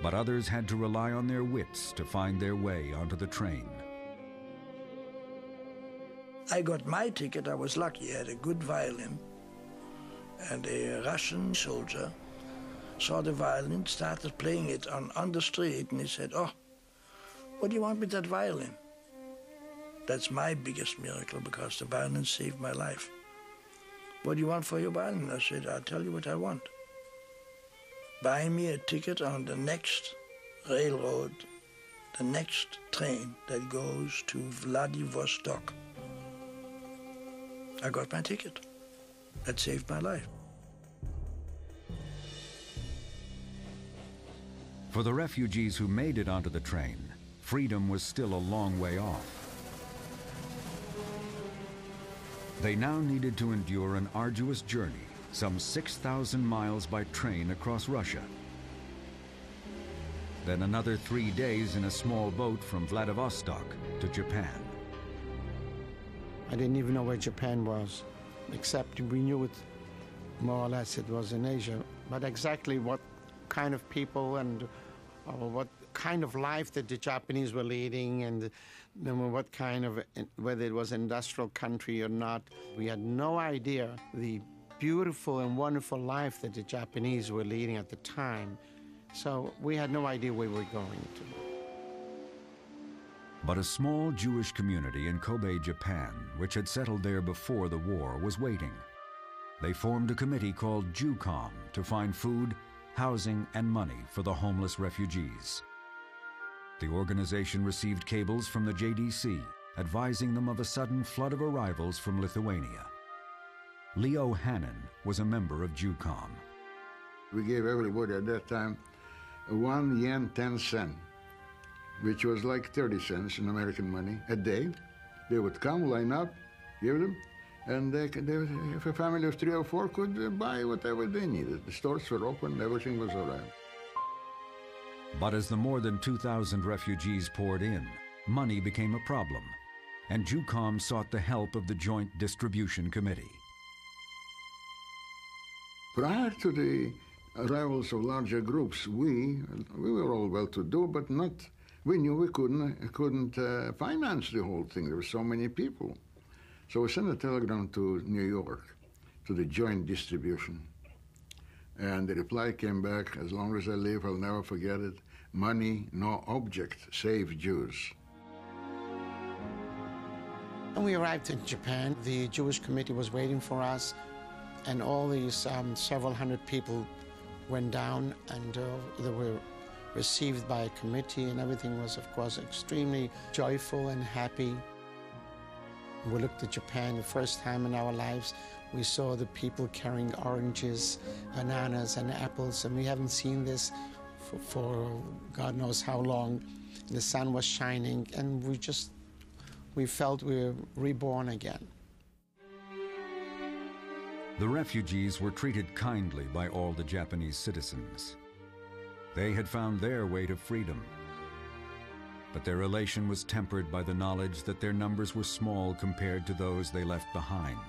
[SPEAKER 2] But others had to rely on their wits to find their way onto the train.
[SPEAKER 13] I got my ticket. I was lucky. I had a good violin. And a Russian soldier saw the violin, started playing it on the street, and he said, "Oh, what do you want with that violin?" That's my biggest miracle, because the violin saved my life. "What do you want for your violin?" I said, "I'll tell you what I want. Buy me a ticket on the next railroad, the next train that goes to Vladivostok." I got my ticket. That saved my life.
[SPEAKER 2] For the refugees who made it onto the train, freedom was still a long way off. They now needed to endure an arduous journey, some 6,000 miles by train across Russia. Then another 3 days in a small boat from Vladivostok to Japan.
[SPEAKER 14] I didn't even know where Japan was, except we knew it more or less it was in Asia. But exactly what kind of people and what kind of life that the Japanese were leading, and what kind of, whether it was an industrial country or not, we had no idea the beautiful and wonderful life that the Japanese were leading at the time. So we had no idea where we were going to.
[SPEAKER 2] But a small Jewish community in Kobe, Japan, which had settled there before the war, was waiting. They formed a committee called JewCom to find food, housing, and money for the homeless refugees. The organization received cables from the JDC, advising them of a sudden flood of arrivals from Lithuania. Leo Hannon was a member of JewCom.
[SPEAKER 15] We gave everybody at that time 1 yen 10 cents, which was like 30 cents in American money a day. They would come, line up, give them, and if a family of 3 or 4 could buy whatever they needed. The stores were open, everything was all right.
[SPEAKER 2] But as the more than 2,000 refugees poured in, money became a problem, and JewCom sought the help of the Joint Distribution Committee.
[SPEAKER 15] Prior to the arrivals of larger groups, we were all well-to-do, but not. We knew we couldn't finance the whole thing. There were so many people. So we sent a telegram to New York, to the Joint Distribution. And the reply came back, "As long as I live, I'll never forget it. Money, no object, save Jews."
[SPEAKER 14] And we arrived in Japan. The Jewish committee was waiting for us, and all these several hundred people went down, and they were received by a committee, and everything was, of course, extremely joyful and happy. We looked at Japan the first time in our lives. We saw the people carrying oranges, bananas, and apples, and we haven't seen this for God knows how long. The sun was shining, and we felt we were reborn again.
[SPEAKER 2] The refugees were treated kindly by all the Japanese citizens. They had found their way to freedom. But their elation was tempered by the knowledge that their numbers were small compared to those they left behind.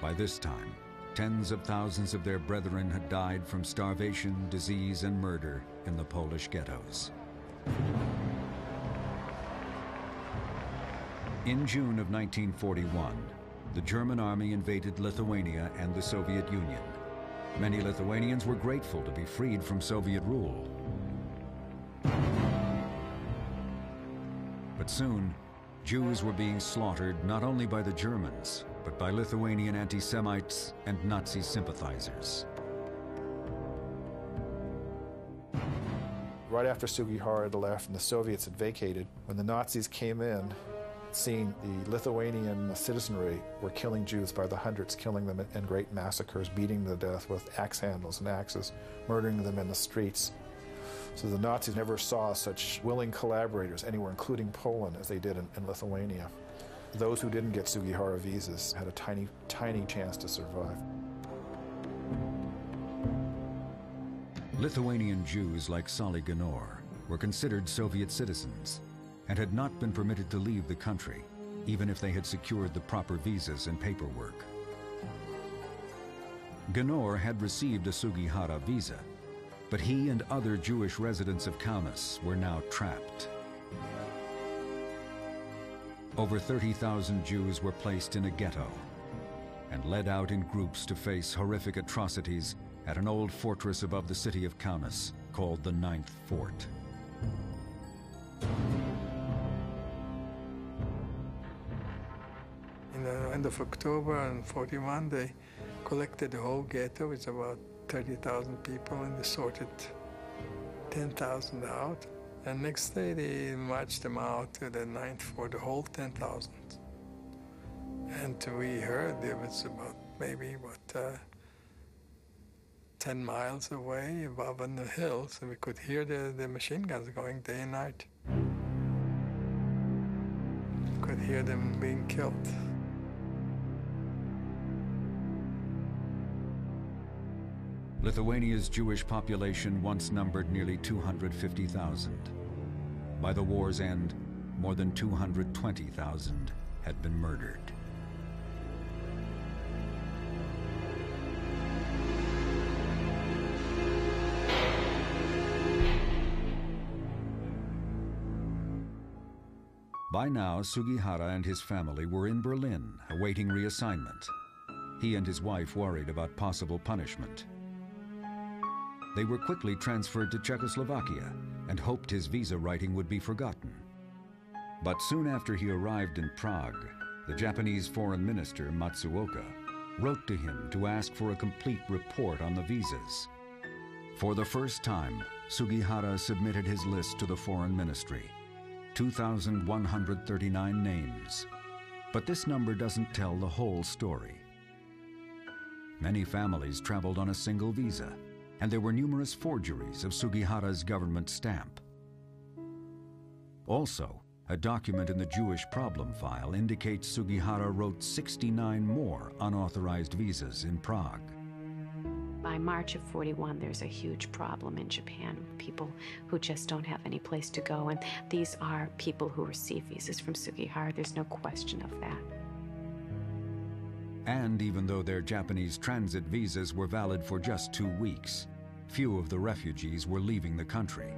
[SPEAKER 2] By this time, tens of thousands of their brethren had died from starvation, disease, and murder in the Polish ghettos. In June of 1941, the German army invaded Lithuania and the Soviet Union. Many Lithuanians were grateful to be freed from Soviet rule. But soon, Jews were being slaughtered not only by the Germans, but by Lithuanian anti-Semites and Nazi sympathizers.
[SPEAKER 7] Right after Sugihara had left and the Soviets had vacated, when the Nazis came in, seeing the Lithuanian citizenry were killing Jews by the hundreds, killing them in great massacres, beating them to death with axe handles and axes, murdering them in the streets. So the Nazis never saw such willing collaborators anywhere, including Poland, as they did in Lithuania. Those who didn't get Sugihara visas had a tiny, tiny chance to survive.
[SPEAKER 2] Lithuanian Jews like Sali Ganor were considered Soviet citizens and had not been permitted to leave the country, even if they had secured the proper visas and paperwork. Ganor had received a Sugihara visa, but he and other Jewish residents of Kaunas were now trapped. Over 30,000 Jews were placed in a ghetto and led out in groups to face horrific atrocities at an old fortress above the city of Kaunas called the Ninth Fort.
[SPEAKER 10] In the end of October in 41, they collected the whole ghetto. It's about 30,000 people, and they sorted 10,000 out. And next day they marched them out to the Ninth Fort, the whole 10,000. And we heard it was about maybe 10 miles away above on the hills, and we could hear the machine guns going day and night. Could hear them being killed.
[SPEAKER 2] Lithuania's Jewish population once numbered nearly 250,000. By the war's end, more than 220,000 had been murdered. By now, Sugihara and his family were in Berlin, awaiting reassignment. He and his wife worried about possible punishment. They were quickly transferred to Czechoslovakia and hoped his visa writing would be forgotten. But soon after he arrived in Prague, the Japanese foreign minister, Matsuoka, wrote to him to ask for a complete report on the visas. For the first time, Sugihara submitted his list to the foreign ministry, 2,139 names. But this number doesn't tell the whole story. Many families traveled on a single visa, and there were numerous forgeries of Sugihara's government stamp. Also, a document in the Jewish problem file indicates Sugihara wrote 69 more unauthorized visas in Prague.
[SPEAKER 8] By March of 41, there's a huge problem in Japan with people who just don't have any place to go, and these are people who receive visas from Sugihara. There's no question of that.
[SPEAKER 2] And even though their Japanese transit visas were valid for just 2 weeks, few of the refugees were leaving the country.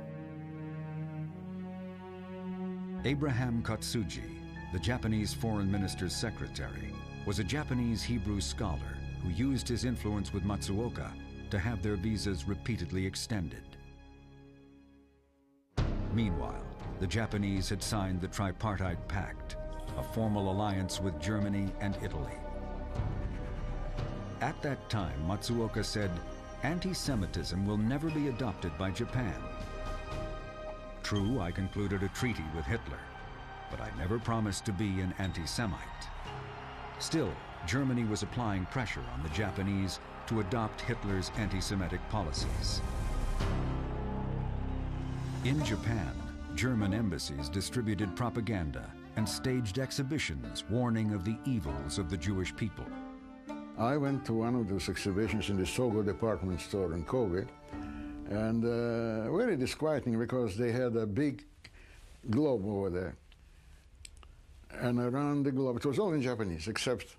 [SPEAKER 2] Abraham Kotsuji, the Japanese foreign minister's secretary, was a Japanese Hebrew scholar who used his influence with Matsuoka to have their visas repeatedly extended. Meanwhile, the Japanese had signed the Tripartite Pact, a formal alliance with Germany and Italy. At that time, Matsuoka said, "Anti-Semitism will never be adopted by Japan. True, I concluded a treaty with Hitler, but I never promised to be an anti-Semite." Still, Germany was applying pressure on the Japanese to adopt Hitler's anti-Semitic policies. In Japan, German embassies distributed propaganda and staged exhibitions warning of the evils of the Jewish people.
[SPEAKER 15] I went to one of those exhibitions in the Sogo department store in Kobe, and very disquieting because they had a big globe over there. And around the globe, it was all in Japanese, except,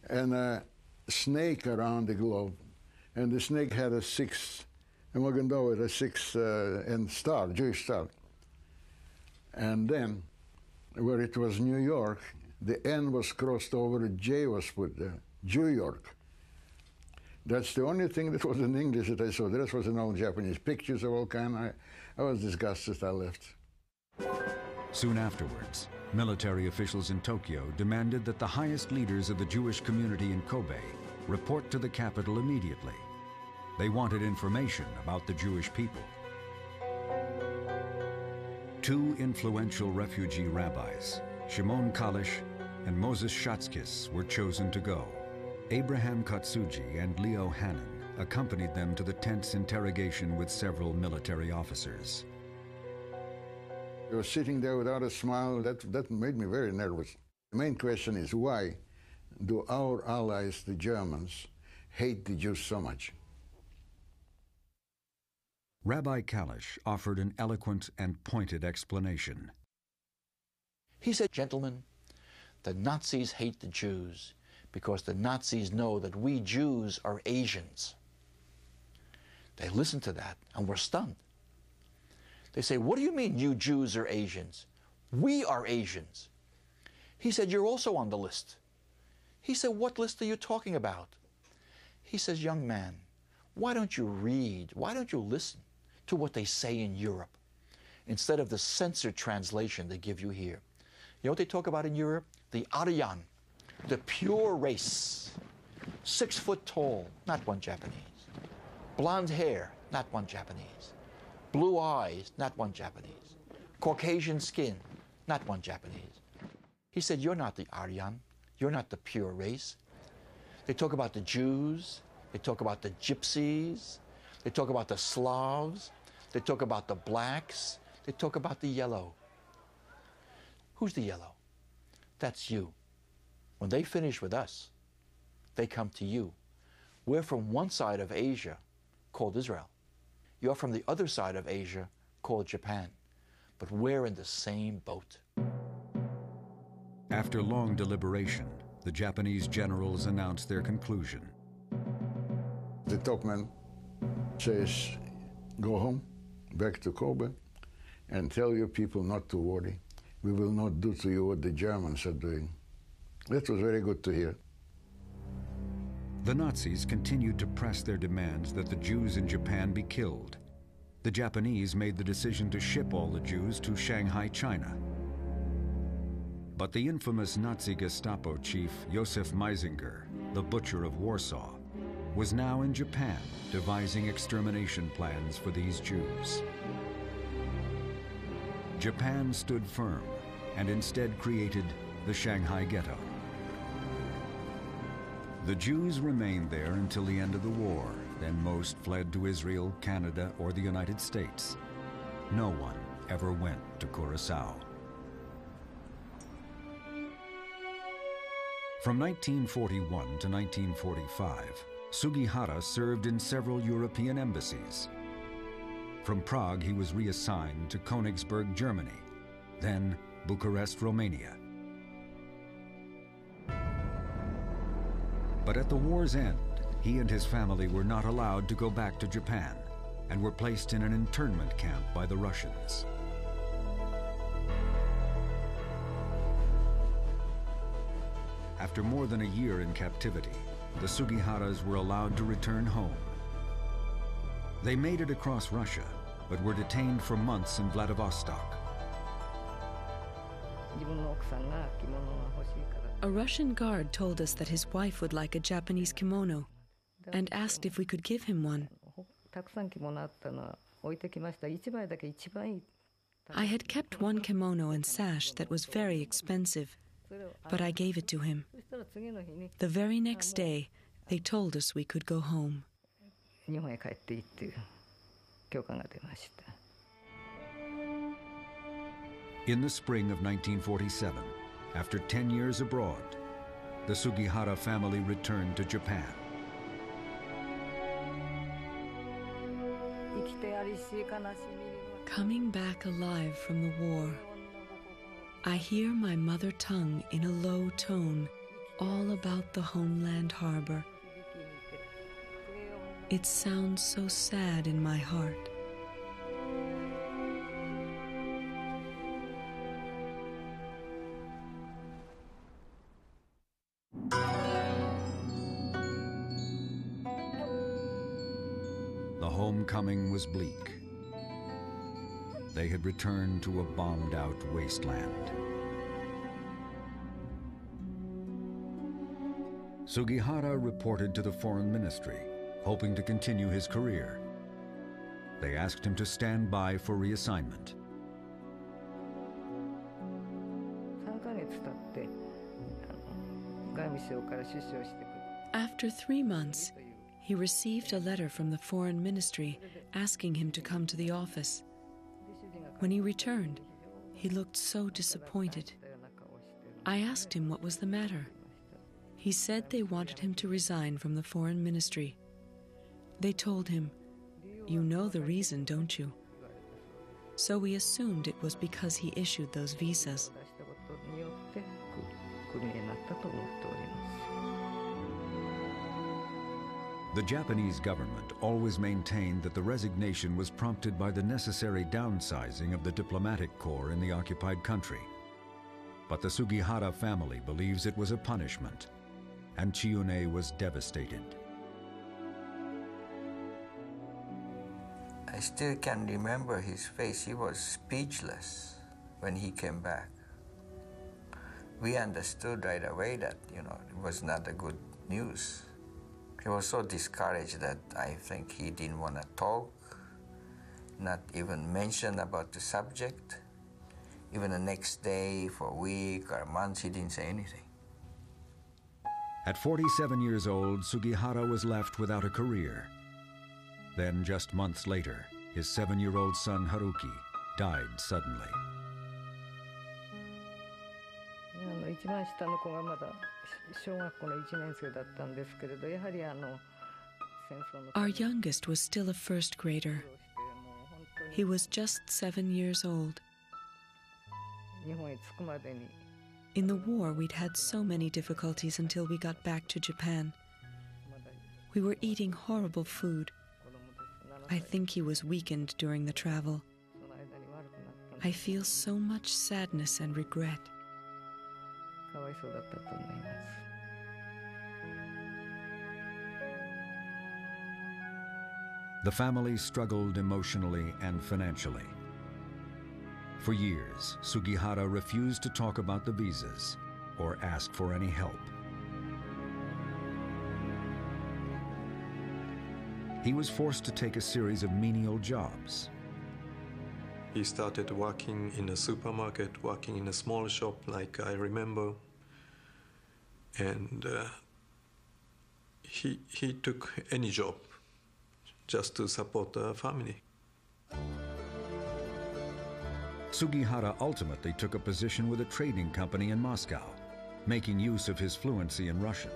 [SPEAKER 15] and a snake around the globe. And the snake had a six, and Magen David, a six and star, Jewish star. And then, where it was New York, the N was crossed over, a J was put there, New York. That's the only thing that was in English that I saw. The rest was in all Japanese. Pictures of all kind. I was disgusted, I left.
[SPEAKER 2] Soon afterwards, military officials in Tokyo demanded that the highest leaders of the Jewish community in Kobe report to the capital immediately. They wanted information about the Jewish people. Two influential refugee rabbis, Shimon Kalish and Moses Schatzkis, were chosen to go. Abraham Katsuji and Leo Hannon accompanied them to the tense interrogation with several military officers.
[SPEAKER 15] I was sitting there without a smile. That made me very nervous. The main question is, why do our allies, the Germans, hate the Jews so much?
[SPEAKER 2] Rabbi Kalish offered an eloquent and pointed explanation.
[SPEAKER 4] He said, "Gentlemen, the Nazis hate the Jews because the Nazis know that we Jews are Asians." They listened to that and were stunned. They say, "What do you mean you Jews are Asians? We are Asians." He said, "You're also on the list." He said, "What list are you talking about?" He says, "Young man, why don't you read, why don't you listen to what they say in Europe instead of the censored translation they give you here? You know what they talk about in Europe? The Aryan, the pure race, 6 foot tall, not one Japanese. Blonde hair, not one Japanese. Blue eyes, not one Japanese. Caucasian skin, not one Japanese." He said, "You're not the Aryan. You're not the pure race." They talk about the Jews. They talk about the Gypsies. They talk about the Slavs. They talk about the blacks. They talk about the yellow. Who's the yellow? That's you. When they finish with us, they come to you. We're from one side of Asia, called Israel. You're from the other side of Asia, called Japan. But we're in the same boat.
[SPEAKER 2] After long deliberation, the Japanese generals announced their conclusion.
[SPEAKER 15] The top man says, "Go home, back to Kobe, and tell your people not to worry. We will not do to you what the Germans are doing." That was very good to hear.
[SPEAKER 2] The Nazis continued to press their demands that the Jews in Japan be killed. The Japanese made the decision to ship all the Jews to Shanghai, China. But the infamous Nazi Gestapo chief Josef Meisinger, the Butcher of Warsaw, was now in Japan devising extermination plans for these Jews. Japan stood firm and instead created the Shanghai Ghetto. The Jews remained there until the end of the war. Then most fled to Israel, Canada, or the United States. No one ever went to Curaçao. From 1941 to 1945, Sugihara served in several European embassies. From Prague, he was reassigned to Königsberg, Germany, then Bucharest, Romania. But at the war's end, he and his family were not allowed to go back to Japan and were placed in an internment camp by the Russians. After more than a year in captivity, the Sugiharas were allowed to return home. They made it across Russia, but were detained for months in Vladivostok.
[SPEAKER 9] A Russian guard told us that his wife would like a Japanese kimono and asked if we could give him one. I had kept one kimono and sash that was very expensive, but I gave it to him. The very next day, they told us we could go home.
[SPEAKER 2] In the spring of 1947, after 10 years abroad, the Sugihara family returned to Japan.
[SPEAKER 9] Coming back alive from the war, I hear my mother tongue in a low tone all about the homeland harbor. It sounds so sad in my heart.
[SPEAKER 2] The homecoming was bleak. They had returned to a bombed-out wasteland. Sugihara reported to the Foreign Ministry, hoping to continue his career. They asked him to stand by for reassignment.
[SPEAKER 9] After 3 months, he received a letter from the Foreign Ministry asking him to come to the office. When he returned, he looked so disappointed. I asked him what was the matter. He said they wanted him to resign from the Foreign Ministry. They told him, "You know the reason, don't you?" So we assumed it was because he issued those visas.
[SPEAKER 2] The Japanese government always maintained that the resignation was prompted by the necessary downsizing of the diplomatic corps in the occupied country. But the Sugihara family believes it was a punishment, and Chiune was devastated.
[SPEAKER 6] I still can remember his face. He was speechless when he came back. We understood right away that, it was not a good news. He was so discouraged that I think he didn't want to talk, not even mention about the subject. Even the next day, for a week or months, he didn't say anything.
[SPEAKER 2] At 47 years old, Sugihara was left without a career. Then, just months later, his 7-year-old son Haruki died suddenly.
[SPEAKER 9] Our youngest was still a first grader. He was just 7 years old. In the war, we'd had so many difficulties until we got back to Japan. We were eating horrible food. I think he was weakened during the travel. I feel so much sadness and regret.
[SPEAKER 2] The family struggled emotionally and financially. For years, Sugihara refused to talk about the visas or ask for any help. He was forced to take a series of menial jobs.
[SPEAKER 16] He started working in a supermarket, working in a small shop like I remember. And he took any job just to support the family.
[SPEAKER 2] Sugihara ultimately took a position with a trading company in Moscow, making use of his fluency in Russian.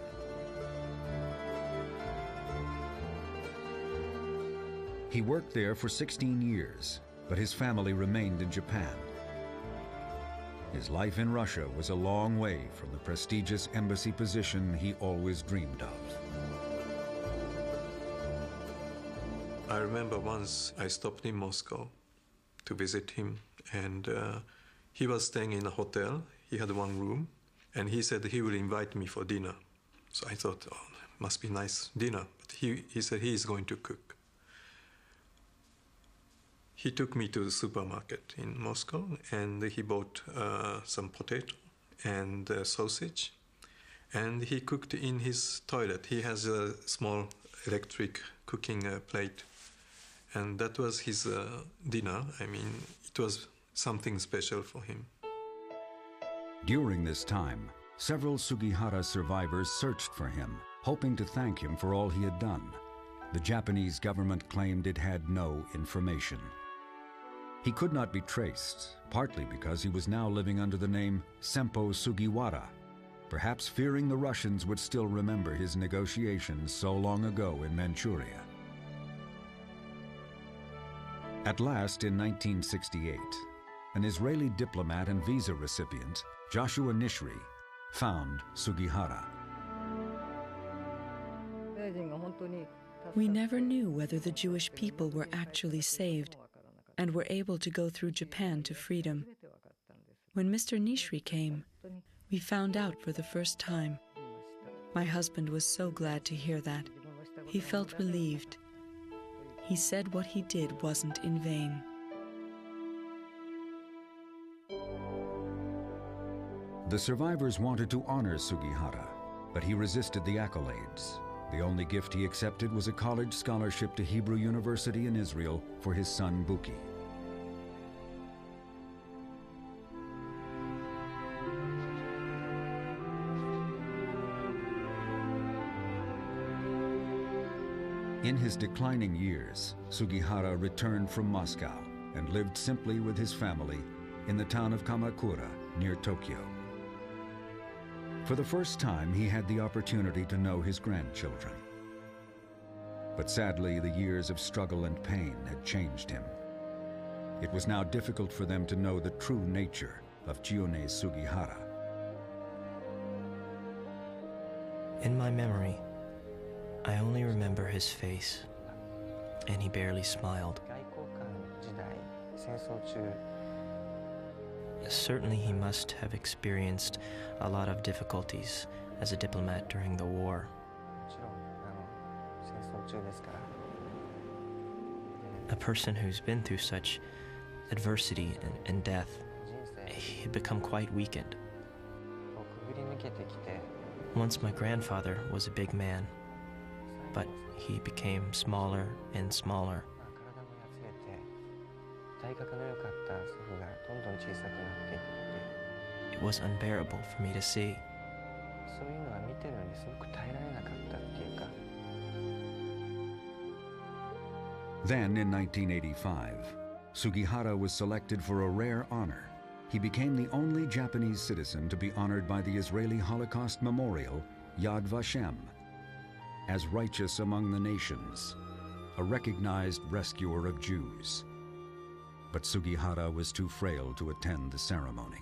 [SPEAKER 2] He worked there for 16 years, but his family remained in Japan. His life in Russia was a long way from the prestigious embassy position he always dreamed of.
[SPEAKER 16] I remember once I stopped in Moscow to visit him, and he was staying in a hotel. He had one room, and he said he will invite me for dinner. So I thought, oh, must be nice dinner. But he said he is going to cook. He took me to the supermarket in Moscow, and he bought some potato and sausage, and he cooked in his toilet. He has a small electric cooking plate, and that was his dinner. I mean, it was something special for him.
[SPEAKER 2] During this time, several Sugihara survivors searched for him, hoping to thank him for all he had done. The Japanese government claimed it had no information. He could not be traced, partly because he was now living under the name Sempo Sugiwara, perhaps fearing the Russians would still remember his negotiations so long ago in Manchuria. At last, in 1968, an Israeli diplomat and visa recipient, Joshua Nishri, found Sugihara.
[SPEAKER 9] We never knew whether the Jewish people were actually saved and were able to go through Japan to freedom. When Mr. Nishri came, we found out for the first time. My husband was so glad to hear that. He felt relieved. He said what he did wasn't in vain.
[SPEAKER 2] The survivors wanted to honor Sugihara, but he resisted the accolades. The only gift he accepted was a college scholarship to Hebrew University in Israel for his son Buki. In his declining years, Sugihara returned from Moscow and lived simply with his family in the town of Kamakura near Tokyo. For the first time, he had the opportunity to know his grandchildren. But sadly, the years of struggle and pain had changed him. It was now difficult for them to know the true nature of Chiune Sugihara.
[SPEAKER 17] In my memory, I only remember his face, and he barely smiled. Certainly he must have experienced a lot of difficulties as a diplomat during the war. A person who's been through such adversity and death, he'd become quite weakened. Once my grandfather was a big man, but he became smaller and smaller. It was unbearable for me to see.
[SPEAKER 2] Then, in 1985, Sugihara was selected for a rare honor. He became the only Japanese citizen to be honored by the Israeli Holocaust Memorial, Yad Vashem, as righteous among the nations, a recognized rescuer of Jews. But Sugihara was too frail to attend the ceremony.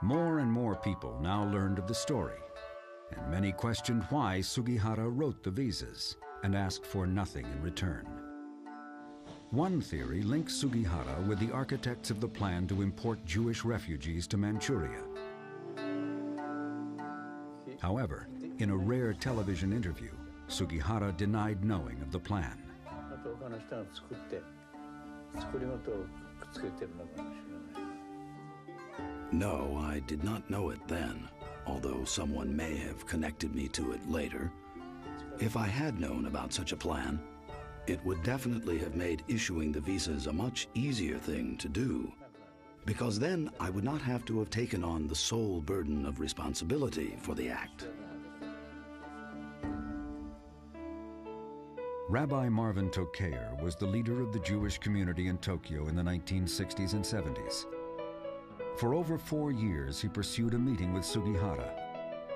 [SPEAKER 2] More and more people now learned of the story, and many questioned why Sugihara wrote the visas and asked for nothing in return. One theory links Sugihara with the architects of the plan to import Jewish refugees to Manchuria. However, in a rare television interview, Sugihara denied knowing of the plan.
[SPEAKER 3] No, I did not know it then, although someone may have connected me to it later. If I had known about such a plan, it would definitely have made issuing the visas a much easier thing to do, because then I would not have to have taken on the sole burden of responsibility for the act.
[SPEAKER 2] Rabbi Marvin Tokayer was the leader of the Jewish community in Tokyo in the 1960s and 70s. For over 4 years, he pursued a meeting with Sugihara.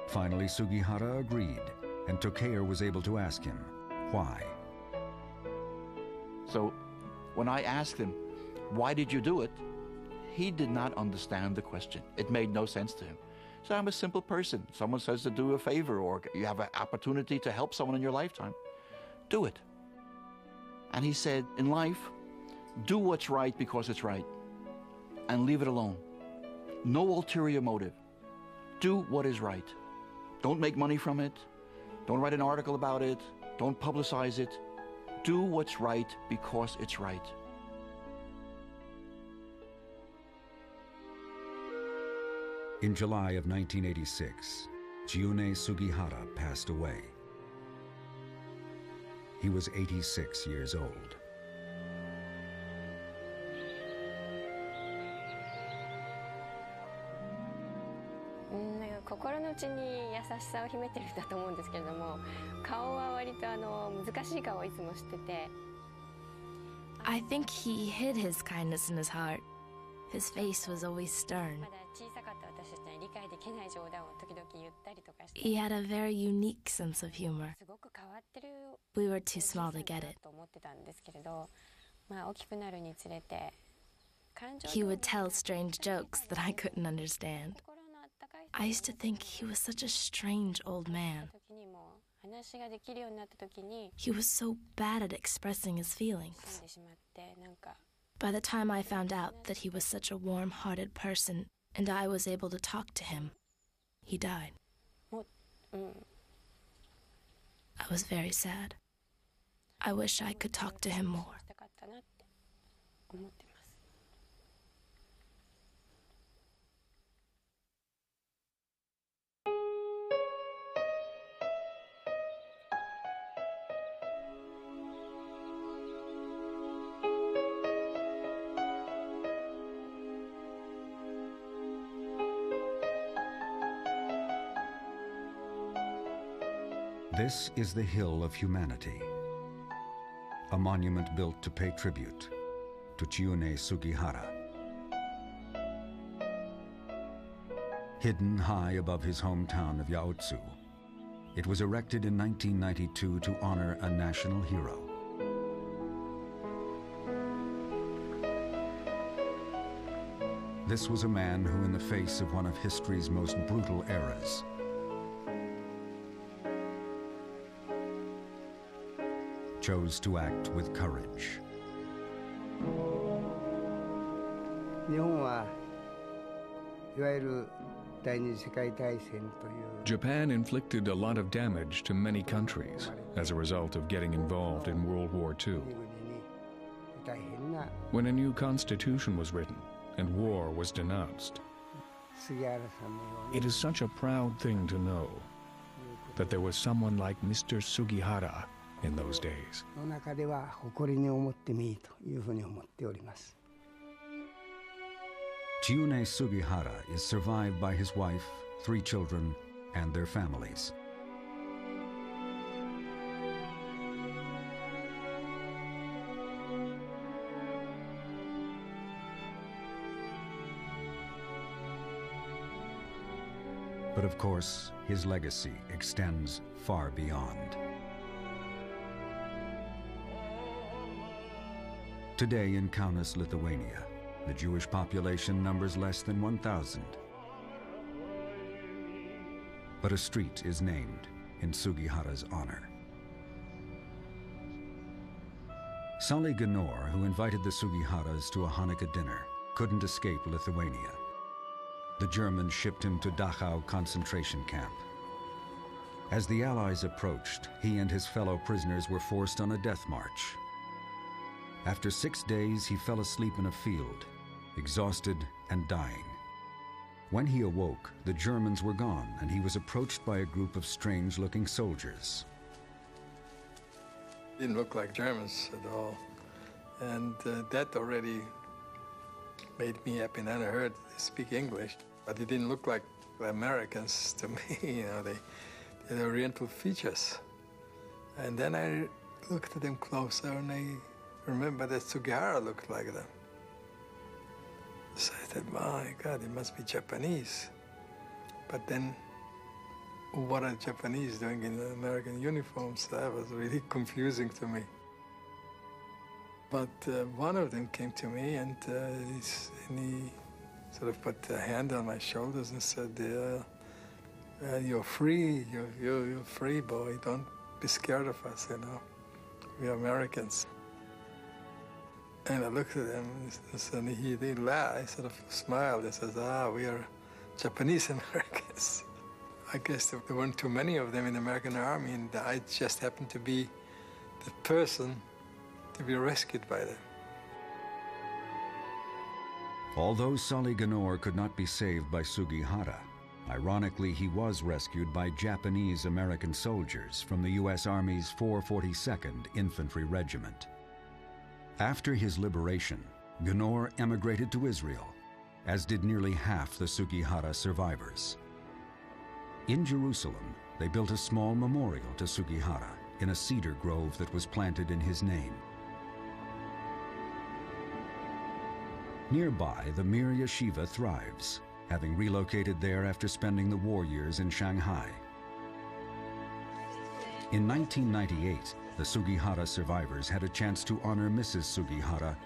[SPEAKER 2] Finally, Sugihara agreed, and Tokayer was able to ask him, why?
[SPEAKER 4] So when I asked him, why did you do it? He did not understand the question. It made no sense to him. So I'm a simple person. Someone says to do a favor, or you have an opportunity to help someone in your lifetime, do it. And he said, in life, do what's right because it's right, and leave it alone. No ulterior motive. Do what is right. Don't make money from it. Don't write an article about it. Don't publicize it. Do what's right because it's right.
[SPEAKER 2] In July of 1986, Chiune Sugihara passed away. He was 86 years old.
[SPEAKER 18] I think he hid his kindness in his heart. His face was always stern. He had a very unique sense of humor. We were too small to get it. He would tell strange jokes that I couldn't understand. I used to think he was such a strange old man. He was so bad at expressing his feelings. By the time I found out that he was such a warm-hearted person and I was able to talk to him, he died. I was very sad. I wish I could talk to him more.
[SPEAKER 2] This is the Hill of Humanity, a monument built to pay tribute to Chiune Sugihara. Hidden high above his hometown of Yaotsu, it was erected in 1992 to honor a national hero. This was a man who, in the face of one of history's most brutal eras, chose to act with courage.
[SPEAKER 5] Japan inflicted a lot of damage to many countries as a result of getting involved in World War II. When a new constitution was written and war was denounced, it is such a proud thing to know that there was someone like Mr. Sugihara in those days.
[SPEAKER 2] Chiune Sugihara is survived by his wife, 3 children, and their families. But of course, his legacy extends far beyond. Today in Kaunas, Lithuania, the Jewish population numbers less than 1,000. But a street is named in Sugihara's honor. Sally Ganor, who invited the Sugiharas to a Hanukkah dinner, couldn't escape Lithuania. The Germans shipped him to Dachau concentration camp. As the Allies approached, he and his fellow prisoners were forced on a death march. After 6 days, he fell asleep in a field, exhausted and dying. When he awoke, the Germans were gone, and he was approached by a group of strange-looking soldiers.
[SPEAKER 10] Didn't look like Germans at all. And that already made me happy. And then I heard they speak English, but they didn't look like Americans to me. You know, they had Oriental features. And then I looked at them closer, and I remember that Sugihara looked like them. So I said, my God, it must be Japanese. But then, what are Japanese doing in American uniforms? That was really confusing to me. But one of them came to me, and he sort of put a hand on my shoulders and said, you're free, you're free, boy. Don't be scared of us, you know. We're Americans. And I looked at him, and he laughed. I sort of smiled and says, we are Japanese Americans. I guess there weren't too many of them in the American Army, and I just happened to be the person to be rescued by them.
[SPEAKER 2] Although Sali Ganor could not be saved by Sugihara, ironically he was rescued by Japanese-American soldiers from the U.S. Army's 442nd Infantry Regiment. After his liberation, Ganor emigrated to Israel, as did nearly half the Sugihara survivors. In Jerusalem, they built a small memorial to Sugihara in a cedar grove that was planted in his name. Nearby, the Mir Yeshiva thrives, having relocated there after spending the war years in Shanghai. In 1998, the Sugihara survivors had a chance to honor Mrs. Sugihara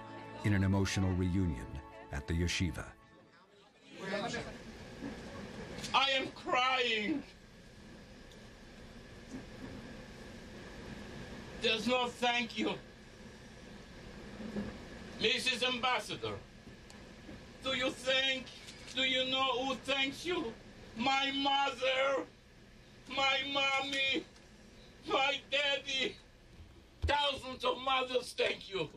[SPEAKER 2] in an emotional reunion at the yeshiva.
[SPEAKER 19] I am crying. There's no thank you. Mrs. Ambassador, do you know who thanks you? My mother, my mommy, my daddy. Thousands of mothers thank you.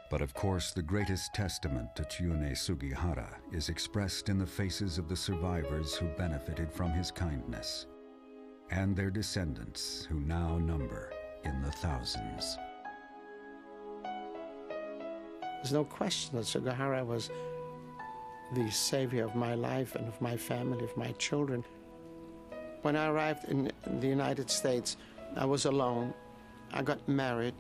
[SPEAKER 2] But of course, the greatest testament to Chiune Sugihara is expressed in the faces of the survivors who benefited from his kindness, and their descendants who now number in the thousands.
[SPEAKER 14] There's no question that Sugihara was the savior of my life and of my family, of my children. When I arrived in the United States, I was alone. I got married,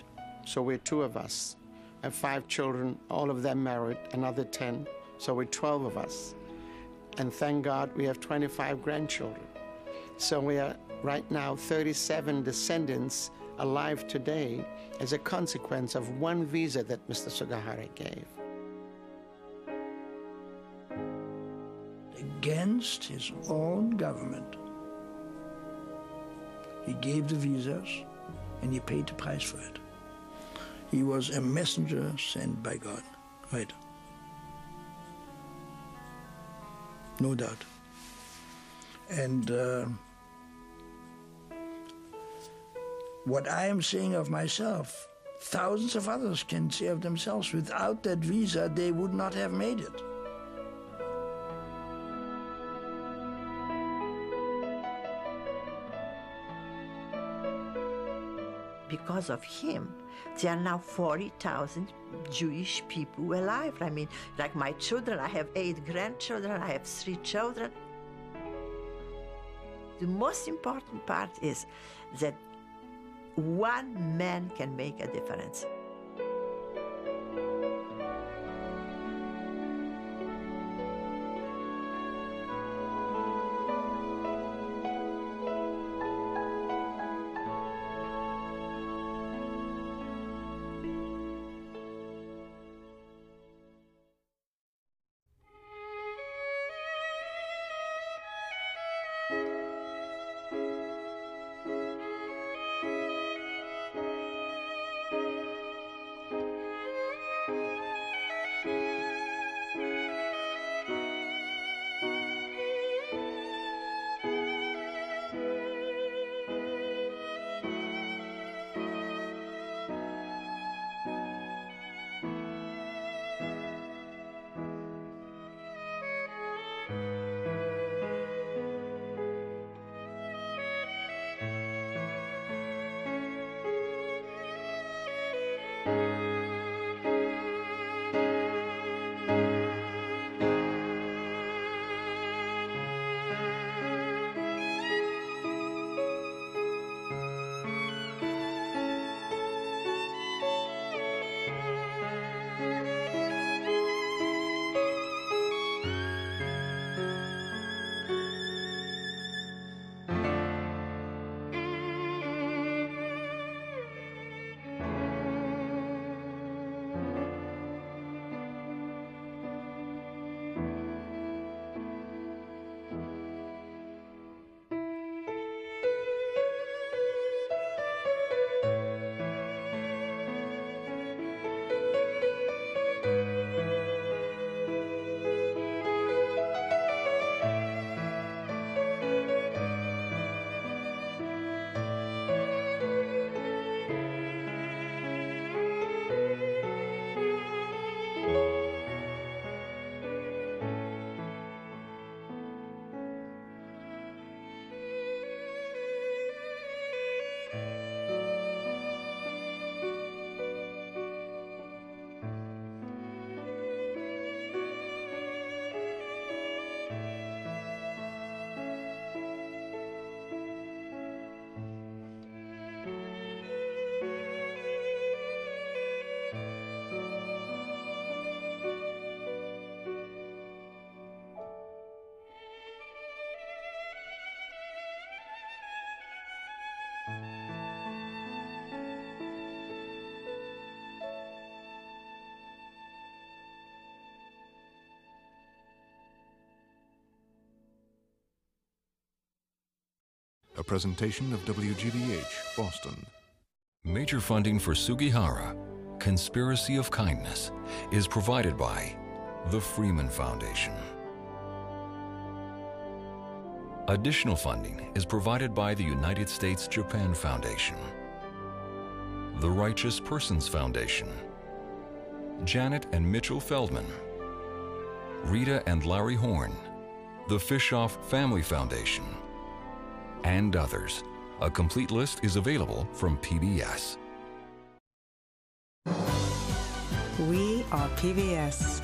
[SPEAKER 14] so we're two of us. I have 5 children, all of them married, another 10, so we're 12 of us. And thank God we have 25 grandchildren. So we are right now 37 descendants alive today as a consequence of one visa that Mr. Sugihara gave.
[SPEAKER 13] Against his own government, he gave the visas and he paid the price for it. He was a messenger sent by God, right? No doubt. And what I am saying of myself, thousands of others can say of themselves. Without that visa, they would not have made it.
[SPEAKER 11] Because of him, there are now 40,000 Jewish people alive. I mean, like my children, I have 8 grandchildren, I have 3 children. The most important part is that one man can make a difference.
[SPEAKER 20] a presentation of WGBH, Boston.
[SPEAKER 1] Major funding for Sugihara, Conspiracy of Kindness, is provided by the Freeman Foundation. Additional funding is provided by the United States Japan Foundation, the Righteous Persons Foundation, Janet and Mitchell Feldman, Rita and Larry Horn, the Fishoff Family Foundation, and others. A complete list is available from PBS.
[SPEAKER 21] We are PBS.